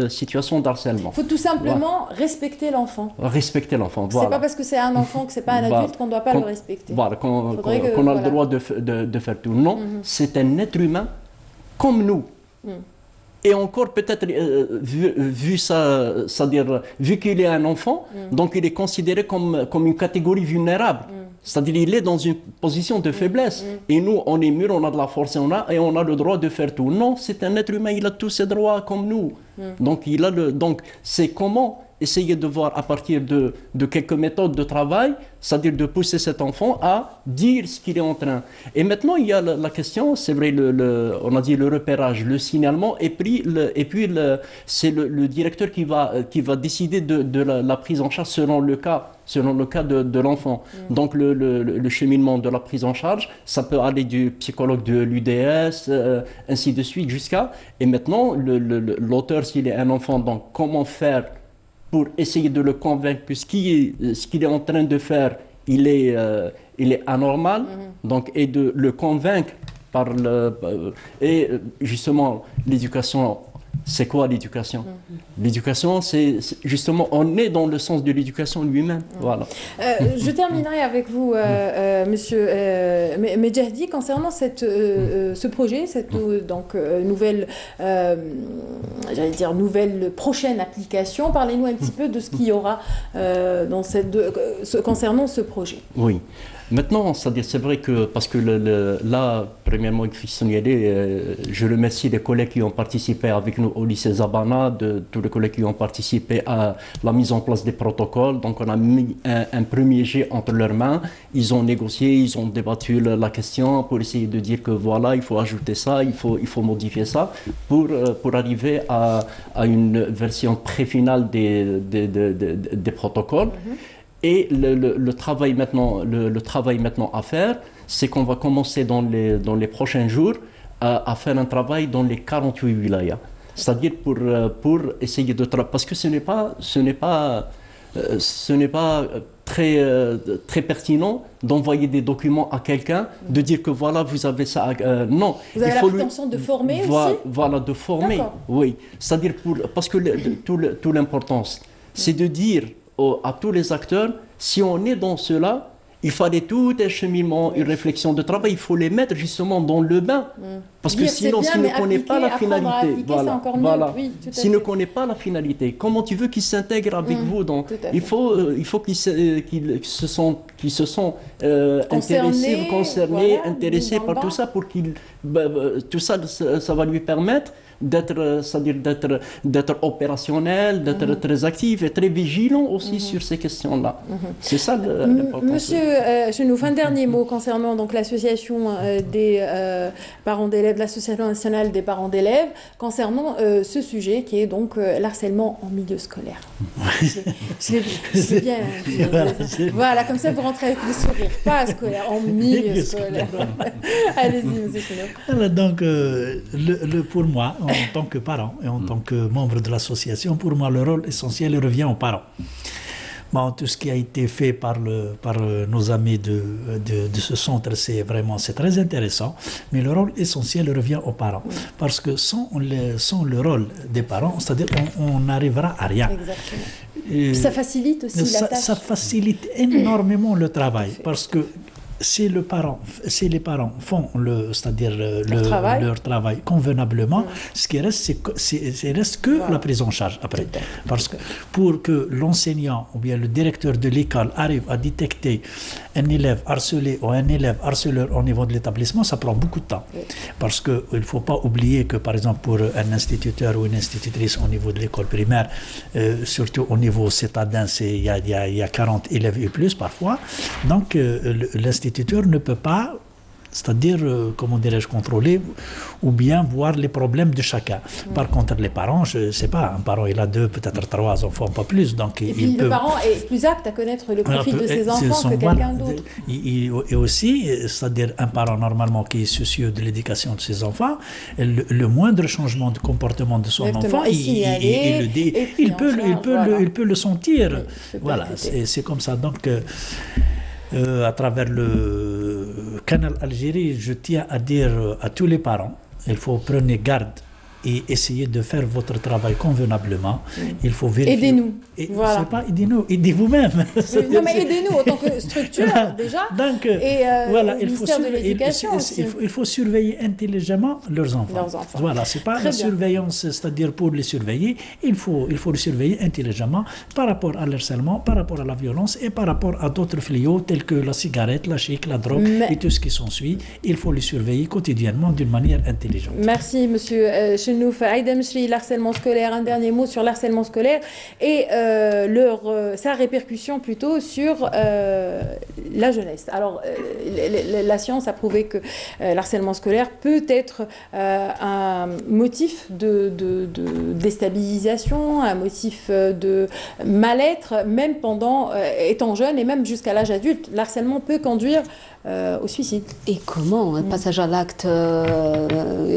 situation d'harcèlement. Il faut tout simplement respecter l'enfant. Respecter l'enfant, C'est pas parce que c'est un enfant que c'est pas un adulte qu'on ne doit pas le respecter. Voilà, qu'on a le droit de faire tout. Non, c'est un être humain comme nous. Et encore peut-être vu ça, c'est-à-dire vu qu'il est un enfant, donc il est considéré comme une catégorie vulnérable. C'est-à-dire il est dans une position de faiblesse. Et nous, on est mûrs, on a de la force, et on a le droit de faire tout. Non, c'est un être humain, il a tous ses droits comme nous. Donc c'est comment essayer de voir à partir de quelques méthodes de travail, c'est-à-dire de pousser cet enfant à dire ce qu'il est en train. Et maintenant, il y a la question, c'est vrai, on a dit le repérage, le signalement, et puis c'est le directeur qui va décider de la prise en charge selon le cas de l'enfant. Donc le cheminement de la prise en charge, ça peut aller du psychologue de l'UDS, ainsi de suite, jusqu'à... Et maintenant, l'auteur, s'il est un enfant, donc comment faire pour essayer de le convaincre que ce qu'il est en train de faire, il est anormal, donc, et de le convaincre et justement l'éducation. C'est quoi l'éducation? L'éducation, c'est justement, on est dans le sens de l'éducation lui-même. Voilà. Je terminerai avec vous, Monsieur Medjahdi, concernant ce projet, cette nouvelle prochaine application. Parlez-nous un petit peu de ce qu'il y aura concernant ce projet. Oui. Maintenant, c'est vrai que, parce que là, premièrement, il faut signaler, je remercie les collègues qui ont participé avec nous au lycée Zabana, tous les collègues qui ont participé à la mise en place des protocoles. Donc, on a mis un premier jet entre leurs mains. Ils ont négocié, ils ont débattu la question pour essayer de dire que voilà, il faut ajouter ça, il faut modifier ça pour arriver à une version pré-finale des protocoles. Et le travail maintenant à faire, c'est qu'on va commencer dans les prochains jours à faire un travail dans les 48 wilayas. C'est-à-dire pour essayer de travailler, parce que ce n'est pas très pertinent d'envoyer des documents à quelqu'un, de dire que voilà, vous avez ça. Non. Vous avez l'intention de former aussi? Voilà, de former, oui. C'est-à-dire parce que toute l'importance, c'est de dire à tous les acteurs, si on est dans cela, il fallait tout un cheminement, une réflexion de travail, il faut les mettre justement dans le bain. Parce que sinon, s'il ne connaît pas la finalité, s'il ne connaît pas la finalité, comment tu veux qu'il s'intègre avec vous? Il faut qu'ils se sentent intéressés, concernés, intéressés par tout ça, pour tout ça, ça va lui permettre d'être opérationnel, d'être très actif et très vigilant aussi sur ces questions-là. C'est ça l'important. Monsieur Chenouf, un dernier mot concernant donc l'association des parents d'élèves, l'association nationale des parents d'élèves, concernant ce sujet qui est donc l'harcèlement en milieu scolaire. C'est bien. Voilà, comme ça vous rentrez avec le sourire, pas scolaire, en milieu scolaire. Allez-y, monsieur Chenouf. Donc, pour moi, en tant que parent et en tant que membre de l'association, pour moi, le rôle essentiel revient aux parents. Bon, tout ce qui a été fait par nos amis de ce centre, c'est très intéressant, mais le rôle essentiel revient aux parents. Parce que sans le rôle des parents, c'est-à-dire on n'arrivera à rien. Exactement. Ça facilite aussi la tâche. Ça facilite énormément le travail, parce que si les parents font leur travail convenablement, ce qui reste, c'est reste que la prise en charge après. Parce que pour que l'enseignant ou bien le directeur de l'école arrive à détecter un élève harcelé ou un élève harceleur au niveau de l'établissement, ça prend beaucoup de temps. Parce qu'il ne faut pas oublier que, par exemple, pour un instituteur ou une institutrice au niveau de l'école primaire, surtout au niveau citadin, il y a 40 élèves et plus parfois. Donc, l'instituteur ne peut pas c'est-à-dire, comment dirais-je, contrôler ou bien voir les problèmes de chacun. Par contre, les parents, je ne sais pas, un parent il a 2, peut-être 3 enfants, pas plus. Donc, et puis le parent est plus apte à connaître le profil de ses enfants que quelqu'un d'autre. Et aussi, c'est-à-dire un parent normalement qui est soucieux de l'éducation de ses enfants, le moindre changement de comportement de son enfant, il peut le sentir. Oui, voilà, c'est comme ça. Donc, à travers le canal Algérie, je tiens à dire à tous les parents, il faut prendre garde et essayer de faire votre travail convenablement. Il faut vérifier. Aidez-nous. Voilà. C'est pas aidez-nous, aidez vous-même. Non, mais aidez-nous en tant que structure, déjà. Donc, et voilà, le ministère de l'Éducation aussi. Il faut surveiller intelligemment leurs enfants. Voilà, c'est pas la surveillance, c'est-à-dire pour les surveiller. Il faut les surveiller intelligemment par rapport à l'harcèlement, par rapport à la violence et par rapport à d'autres fléaux tels que la cigarette, la chic, la drogue et tout ce qui s'ensuit. Il faut les surveiller quotidiennement d'une manière intelligente. Merci, monsieur Chenouf. Aïda Mechri, l'harcèlement scolaire, un dernier mot sur l'harcèlement scolaire et sa répercussion plutôt sur la jeunesse. Alors, la science a prouvé que l'harcèlement scolaire peut être un motif de déstabilisation, un motif de mal-être, même pendant étant jeune et même jusqu'à l'âge adulte. L'harcèlement peut conduire au suicide. Et comment un passage à l'acte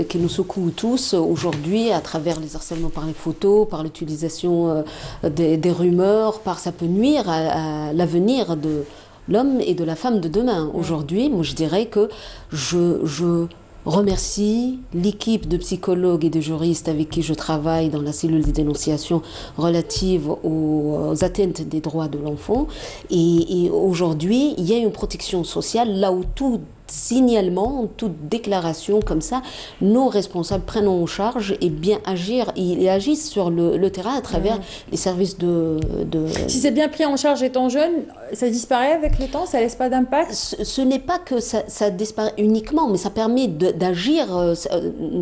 qui nous secoue tous aujourd'hui à travers les harcèlements par les photos, par l'utilisation des rumeurs, ça peut nuire à l'avenir de l'homme et de la femme de demain. Aujourd'hui, moi je dirais que je remercie l'équipe de psychologues et de juristes avec qui je travaille dans la cellule de dénonciation relative aux atteintes des droits de l'enfant. Et aujourd'hui, il y a une protection sociale là où tout signalement, toute déclaration comme ça, nos responsables prennent en charge et bien agir. Ils agissent sur le terrain à travers les services de... Si c'est bien pris en charge étant jeune, ça disparaît avec le temps, ça laisse pas d'impact? Ce n'est pas que ça disparaît uniquement, mais ça permet d'agir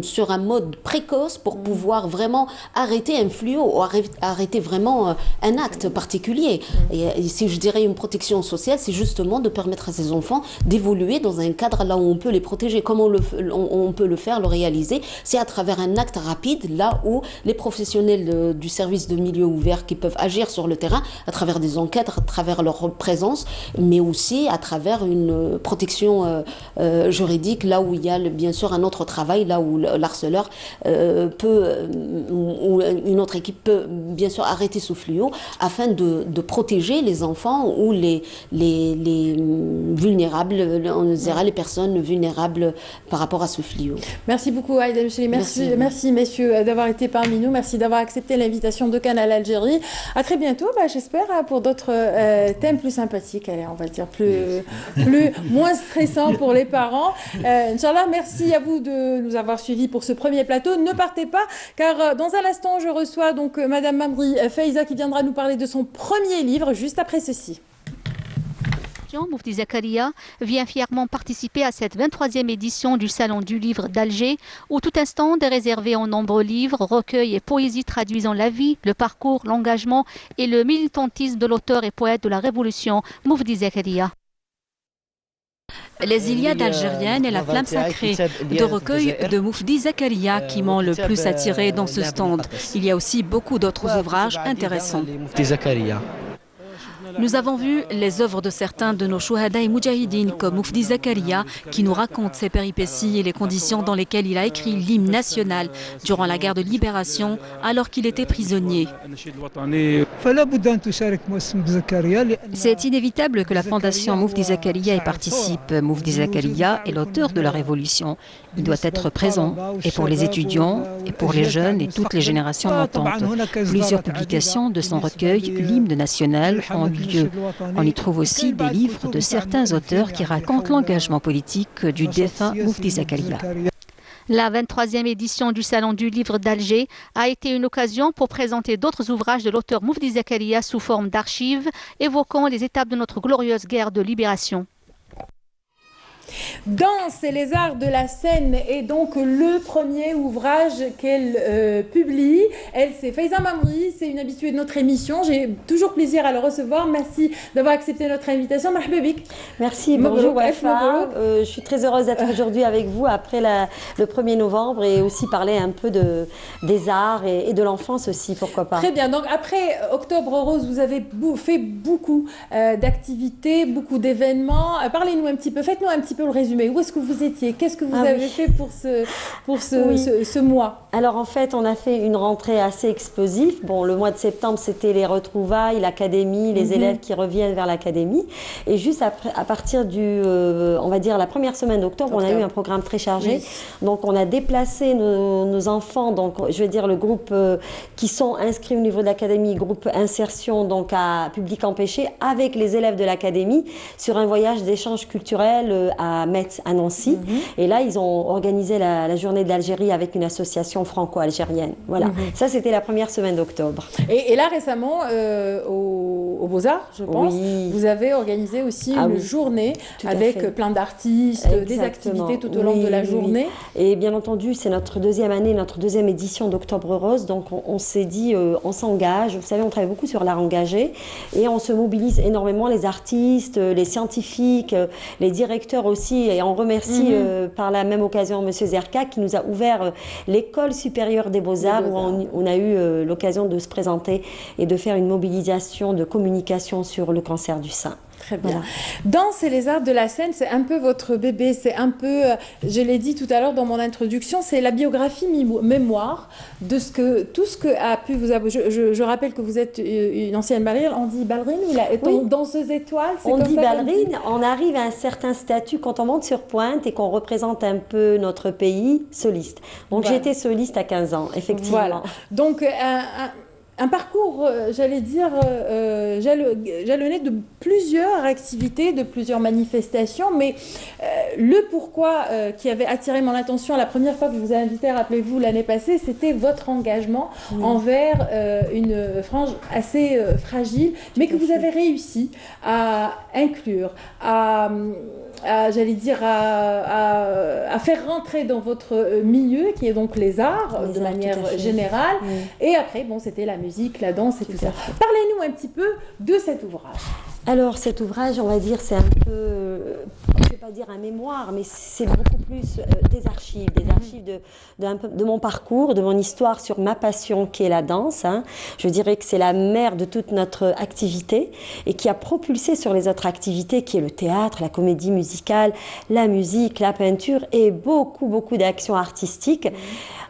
sur un mode précoce pour pouvoir vraiment arrêter un fléau ou arrêter vraiment un acte particulier. Et si je dirais une protection sociale, c'est justement de permettre à ces enfants d'évoluer dans un cadre là où on peut les protéger. Comment on peut le faire, le réaliser? C'est à travers un acte rapide, là où les professionnels du service de milieu ouvert qui peuvent agir sur le terrain, à travers des enquêtes, à travers leur présence, mais aussi à travers une protection juridique, là où il y a bien sûr un autre travail, là où l'harceleur ou une autre équipe peut bien sûr arrêter ce fléau, afin de protéger les enfants ou les vulnérables, on dirait les personnes vulnérables par rapport à ce fléau. Merci beaucoup Aïda Mechri, merci messieurs d'avoir été parmi nous, merci d'avoir accepté l'invitation de Canal Algérie. À très bientôt, j'espère, pour d'autres thèmes plus sympathiques, allez, on va dire moins stressants pour les parents. Inch'Allah, merci à vous de nous avoir suivis pour ce premier plateau. Ne partez pas, car dans un instant, je reçois donc Madame Mamri Faiza qui viendra nous parler de son premier livre, juste après ceci. Moufti Zakaria vient fièrement participer à cette 23e édition du Salon du Livre d'Alger, où tout un stand est réservé aux nombreux livres, recueils et poésies traduisant la vie, le parcours, l'engagement et le militantisme de l'auteur et poète de la Révolution, Moufti Zakaria. Les Iliades algériennes et la flamme sacrée, de recueils de Moufti Zakaria qui m'ont le plus attiré dans ce stand. Il y a aussi beaucoup d'autres ouvrages intéressants. Nous avons vu les œuvres de certains de nos chouhada et moudjahidines comme Moufti Zakaria qui nous raconte ses péripéties et les conditions dans lesquelles il a écrit l'hymne national durant la guerre de libération alors qu'il était prisonnier. C'est inévitable que la fondation Moufti Zakaria y participe. Moufti Zakaria est l'auteur de la révolution. Il doit être présent, et pour les étudiants, et pour les jeunes et toutes les générations montantes. Plusieurs publications de son recueil, l'hymne national, ont eu lieu. On y trouve aussi des livres de certains auteurs qui racontent l'engagement politique du défunt Moufti Zakaria. La 23e édition du Salon du Livre d'Alger a été une occasion pour présenter d'autres ouvrages de l'auteur Moufti Zakaria sous forme d'archives évoquant les étapes de notre glorieuse guerre de libération. Danse et les arts de la scène est donc le premier ouvrage qu'elle publie. Elle, c'est Faiza Mamri, c'est une habituée de notre émission. J'ai toujours plaisir à le recevoir. Merci d'avoir accepté notre invitation. Marhaba bik. Merci, bonjour Wafa. Je suis très heureuse d'être aujourd'hui avec vous après le 1er novembre et aussi parler un peu des arts et de l'enfance aussi, pourquoi pas. Très bien, donc après Octobre Rose, vous avez fait beaucoup d'activités, beaucoup d'événements. Parlez-nous un petit peu, faites-nous un petit peu le résumé. Où est-ce que vous étiez? Qu'est-ce que vous avez fait pour ce mois? Alors en fait, on a fait une rentrée assez explosive. Bon, le mois de septembre, c'était les retrouvailles, l'académie, les élèves qui reviennent vers l'académie. Et juste après, à partir on va dire la première semaine d'octobre, on a eu un programme très chargé. Oui. Donc on a déplacé nos enfants, donc je veux dire le groupe qui sont inscrits au niveau de l'académie, groupe insertion donc à Public Empêché, avec les élèves de l'académie sur un voyage d'échange culturel à Metz, à Nancy. Et là, ils ont organisé la journée de l'Algérie avec une association franco-algérienne. Voilà, ça c'était la première semaine d'octobre. Et là récemment, au Beaux-Arts, je pense, vous avez organisé aussi une journée avec plein d'artistes, des activités tout au long de la journée. Et bien entendu, c'est notre deuxième année, notre deuxième édition d'Octobre Rose. Donc on s'est dit, on s'engage. Vous savez, on travaille beaucoup sur l'art engagé et on se mobilise énormément, les artistes, les scientifiques, les directeurs aussi. Et on remercie par la même occasion M. Zerka qui nous a ouvert l'école supérieure des Beaux-Arts où on a eu l'occasion de se présenter et de faire une mobilisation de communication sur le cancer du sein. Très bien. Voilà. Danse et les arts de la scène, c'est un peu votre bébé, c'est un peu, je l'ai dit tout à l'heure dans mon introduction, c'est la biographie mémoire de tout ce que a pu vous avoir. Je rappelle que vous êtes une ancienne ballerine, on dit ballerine ou danseuse étoile? On dit ballerine, on arrive à un certain statut quand on monte sur pointe et qu'on représente un peu notre pays, soliste. Donc j'étais soliste à 15 ans, effectivement. Voilà. Donc un parcours, j'allais dire, jalonné de plusieurs activités, de plusieurs manifestations, mais le pourquoi qui avait attiré mon attention la première fois que je vous ai invité, rappelez-vous, l'année passée, c'était votre engagement envers une frange assez fragile, mais que vous avez réussi à inclure, j'allais dire, à faire rentrer dans votre milieu, qui est donc les arts, de manière générale. Et après, bon, c'était la musique, la danse et tout ça. Parlez-nous un petit peu de cet ouvrage. Alors cet ouvrage, on va dire, c'est un peu, je ne vais pas dire un mémoire, mais c'est beaucoup plus des archives de mon parcours, de mon histoire sur ma passion qui est la danse. Je dirais que c'est la mère de toute notre activité et qui a propulsé sur les autres activités qui est le théâtre, la comédie musicale, la musique, la peinture et beaucoup d'actions artistiques.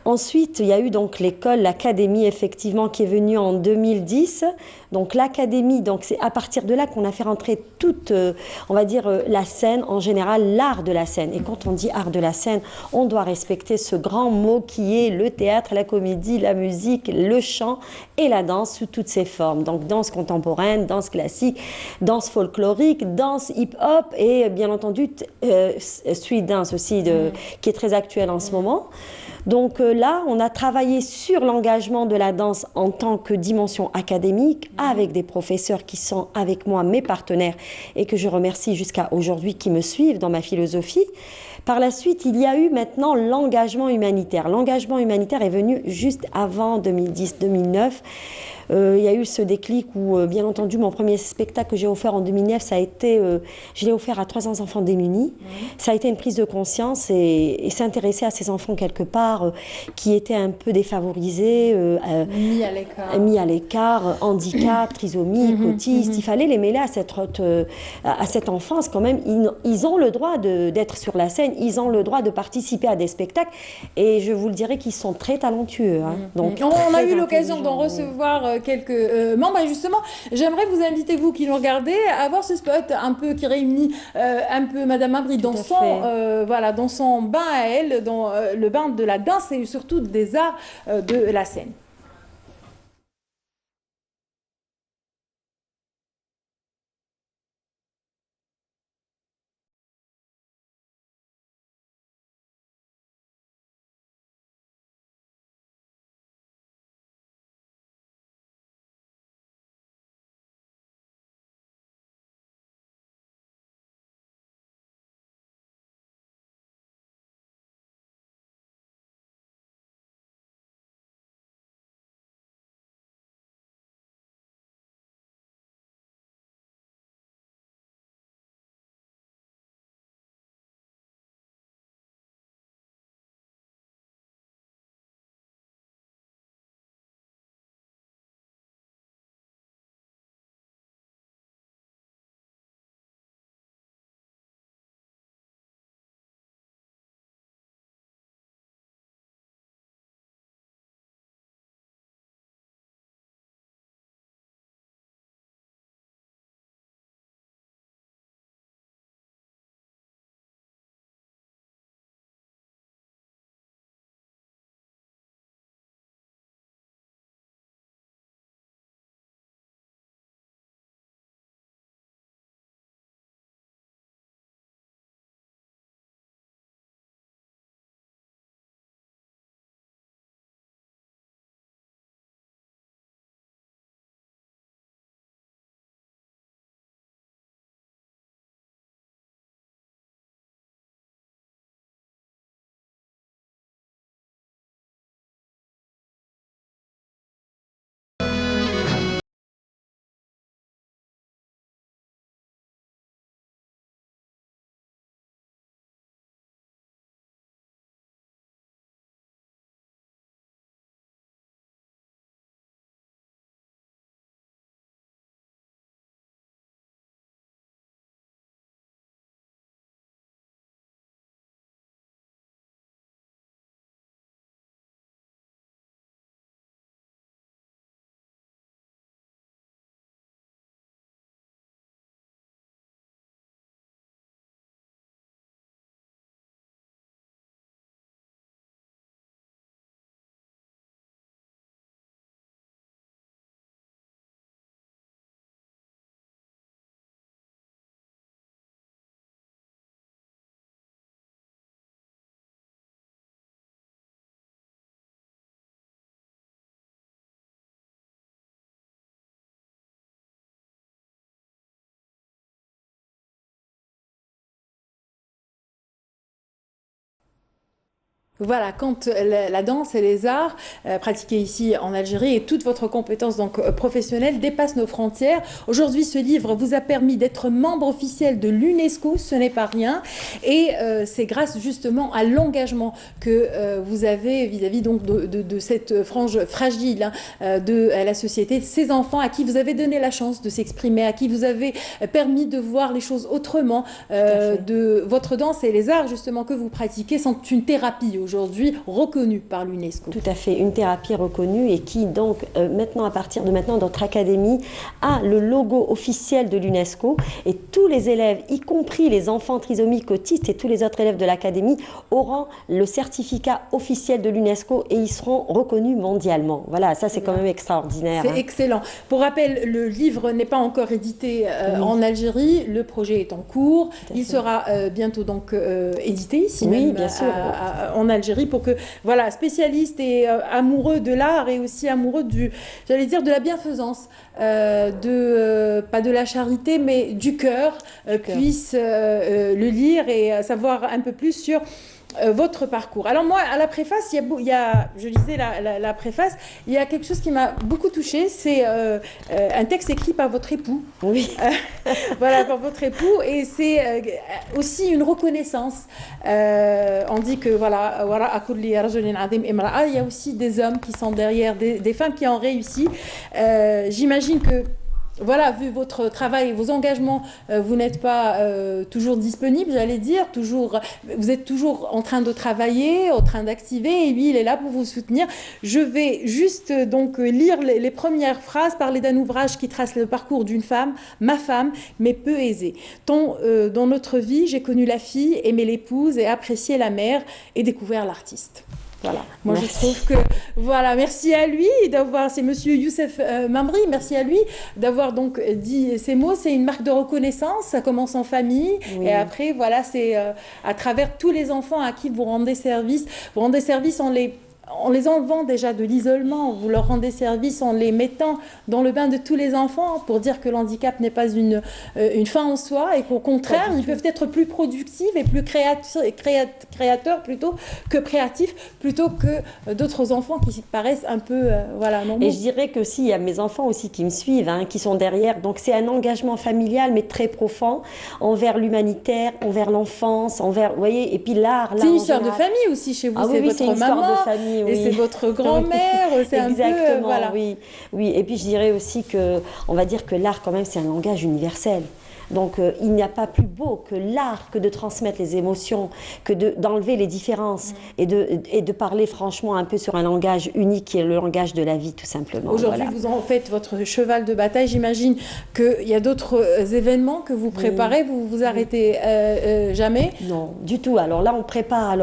Ensuite, il y a eu donc l'école, l'académie effectivement qui est venue en 2010. Donc l'académie, donc c'est à partir de là qu'on a fait rentrer toute, on va dire, la scène en général, l'art de la scène. Et quand on dit art de la scène, on doit respecter ce grand mot qui est le théâtre, la comédie, la musique, le chant et la danse sous toutes ses formes. Donc danse contemporaine, danse classique, danse folklorique, danse hip-hop et bien entendu street dance aussi qui est très actuelle en ce moment. Donc là, on a travaillé sur l'engagement de la danse en tant que dimension académique avec des professeurs qui sont avec moi, mes partenaires, et que je remercie jusqu'à aujourd'hui qui me suivent dans ma philosophie. Par la suite, il y a eu maintenant l'engagement humanitaire. L'engagement humanitaire est venu juste avant 2010-2009. Il y a eu ce déclic où, bien entendu, mon premier spectacle que j'ai offert en 2009, ça a été, je l'ai offert à 300 enfants démunis. Ça a été une prise de conscience et s'intéresser à ces enfants quelque part qui étaient un peu défavorisés, mis à l'écart, handicap, trisomie, autistes. Il fallait les mêler à cette enfance quand même. Ils ont le droit d'être sur la scène, ils ont le droit de participer à des spectacles et je vous le dirais qu'ils sont très talentueux. Donc, on a eu l'occasion d'en recevoir quelques membres et justement j'aimerais vous inviter, vous qui nous regardez, à voir ce spot un peu qui réunit un peu Madame Mamri dans son bain à elle, dans le bain de la danse et surtout des arts de la scène. Voilà, quand la danse et les arts pratiqués ici en Algérie et toute votre compétence donc professionnelle dépassent nos frontières. Aujourd'hui, ce livre vous a permis d'être membre officiel de l'UNESCO, ce n'est pas rien, et c'est grâce justement à l'engagement que vous avez vis-à-vis donc de cette frange fragile de la société, de ces enfants à qui vous avez donné la chance de s'exprimer, à qui vous avez permis de voir les choses autrement. De votre danse et les arts justement que vous pratiquez sont une thérapie aujourd'hui reconnue par l'UNESCO. Tout à fait, une thérapie reconnue et qui donc maintenant, à partir de maintenant, notre académie a le logo officiel de l'UNESCO et tous les élèves, y compris les enfants trisomiques autistes et tous les autres élèves de l'académie, auront le certificat officiel de l'UNESCO et ils seront reconnus mondialement. Voilà, ça c'est quand même extraordinaire. C'est excellent. Pour rappel, le livre n'est pas encore édité en Algérie, le projet est en cours, il sera bientôt donc édité ici même bien sûr. En Algérie pour que, voilà, spécialistes et amoureux de l'art et aussi amoureux j'allais dire, de la bienfaisance, pas de la charité, mais du cœur, puissent le lire et savoir un peu plus sur votre parcours. Alors moi, à la préface, je lisais la préface, il y a quelque chose qui m'a beaucoup touchée, c'est un texte écrit par votre époux. Oui. Voilà, par votre époux, et c'est aussi une reconnaissance. On dit que voilà, il y a aussi des hommes qui sont derrière, des femmes qui ont réussi. J'imagine que voilà, vu votre travail et vos engagements, vous n'êtes pas toujours disponible, j'allais dire, vous êtes toujours en train de travailler, en train d'activer, et lui, il est là pour vous soutenir. Je vais juste donc lire les premières phrases, parler d'un ouvrage qui trace le parcours d'une femme, ma femme, mais peu aisée. Dans notre vie, j'ai connu la fille, aimé l'épouse et apprécié la mère et découvert l'artiste. Voilà, moi je trouve que, voilà, merci à lui d'avoir, c'est monsieur Youssef Mamri, merci à lui d'avoir donc dit ces mots, c'est une marque de reconnaissance, ça commence en famille, et après, voilà, c'est à travers tous les enfants à qui vous rendez service en les enlevant déjà de l'isolement, vous leur rendez service en les mettant dans le bain de tous les enfants pour dire que l'handicap n'est pas une fin en soi et qu'au contraire, ils peuvent être plus productifs et plus créateurs plutôt que créatifs, plutôt que d'autres enfants qui paraissent un peu normaux. Et je dirais que si, il y a mes enfants aussi qui me suivent, qui sont derrière, donc c'est un engagement familial mais très profond envers l'humanitaire, envers l'enfance, envers, vous voyez, et puis l'art. C'est une histoire de famille aussi chez vous, c'est votre maman. De famille. Et c'est votre grand-mère, c'est un peu... Exactement, oui. Et puis je dirais aussi que, on va dire que l'art quand même c'est un langage universel. Donc il n'y a pas plus beau que l'art que de transmettre les émotions, que d'enlever les différences et de parler franchement un peu sur un langage unique qui est le langage de la vie tout simplement. Aujourd'hui vous en faites votre cheval de bataille, j'imagine qu'il y a d'autres événements que vous préparez, vous vous arrêtez jamais? Non, du tout. Alors là on prépare,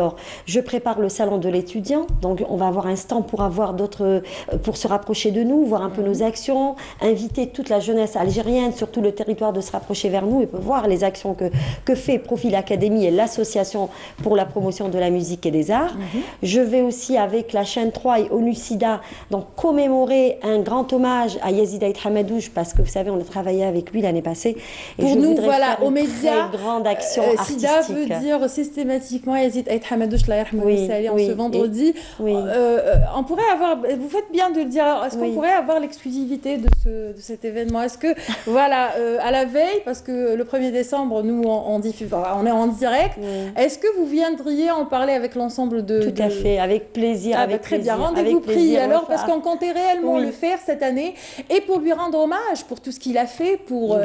je prépare le salon de l'étudiant, donc on va avoir un stand pour se rapprocher de nous, voir un peu nos actions, inviter toute la jeunesse algérienne, surtout le territoire de se rapprocher vers nous et peut voir les actions que fait Profil Academy et l'association pour la promotion de la musique et des arts. Je vais aussi avec la chaîne 3 et ONU-SIDA donc commémorer un grand hommage à Yazid Aït Hamadouche parce que vous savez on a travaé avec lui l'année passée. Et pour nous voilà aux médias, très grande action artistique. SIDA veut dire systématiquement Yazid Aït Hamadouche la en ce vendredi. On pourrait avoir, vous faites bien de le dire, est-ce qu'on pourrait avoir l'exclusivité de cet événement? Est-ce que voilà à la veille, parce que le 1er décembre, nous, on est en direct. Est-ce que vous viendriez en parler avec l'ensemble de... Tout à fait, avec plaisir. Très bien, rendez-vous pris alors, parce qu'on comptait réellement le faire cette année, et pour lui rendre hommage pour tout ce qu'il a fait, pour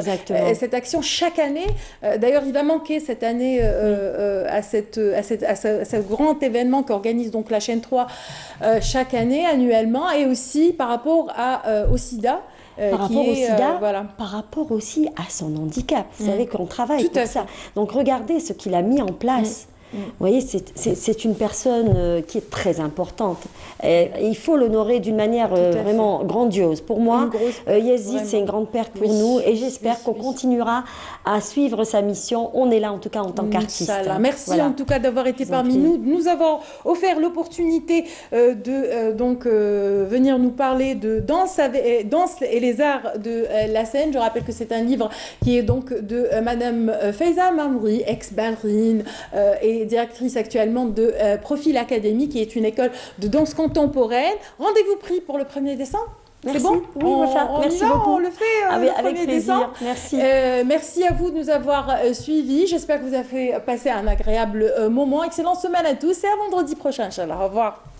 cette action chaque année. D'ailleurs, il va manquer cette année à ce grand événement qu'organise donc la chaîne 3 chaque année, annuellement, et aussi par rapport au SIDA. Par rapport au SIDA, par rapport aussi à son handicap. Vous savez qu'on travaille pour ça. Donc regardez ce qu'il a mis en place. Vous voyez, c'est une personne qui est très importante. Et il faut l'honorer d'une manière vraiment grandiose. Pour moi, Yazid, c'est une grande perte pour nous et j'espère qu'on continuera à suivre sa mission. On est là en tout cas en tant qu'artiste. Merci en tout cas d'avoir été parmi nous, de nous avoir offert l'opportunité de venir nous parler de danse et les arts de la scène. Je rappelle que c'est un livre qui est donc de Madame Faiza Mamri, ex-ballerine et est directrice actuellement de Profil Academy, qui est une école de danse contemporaine. Rendez-vous pris pour le 1er décembre. Merci. C'est bon? Oui, merci beaucoup. On le fait avec le 1er plaisir. décembre. Merci. Merci à vous de nous avoir suivis. J'espère que vous avez passé un agréable moment. Excellente semaine à tous et à vendredi prochain, Inch'Allah. Au revoir.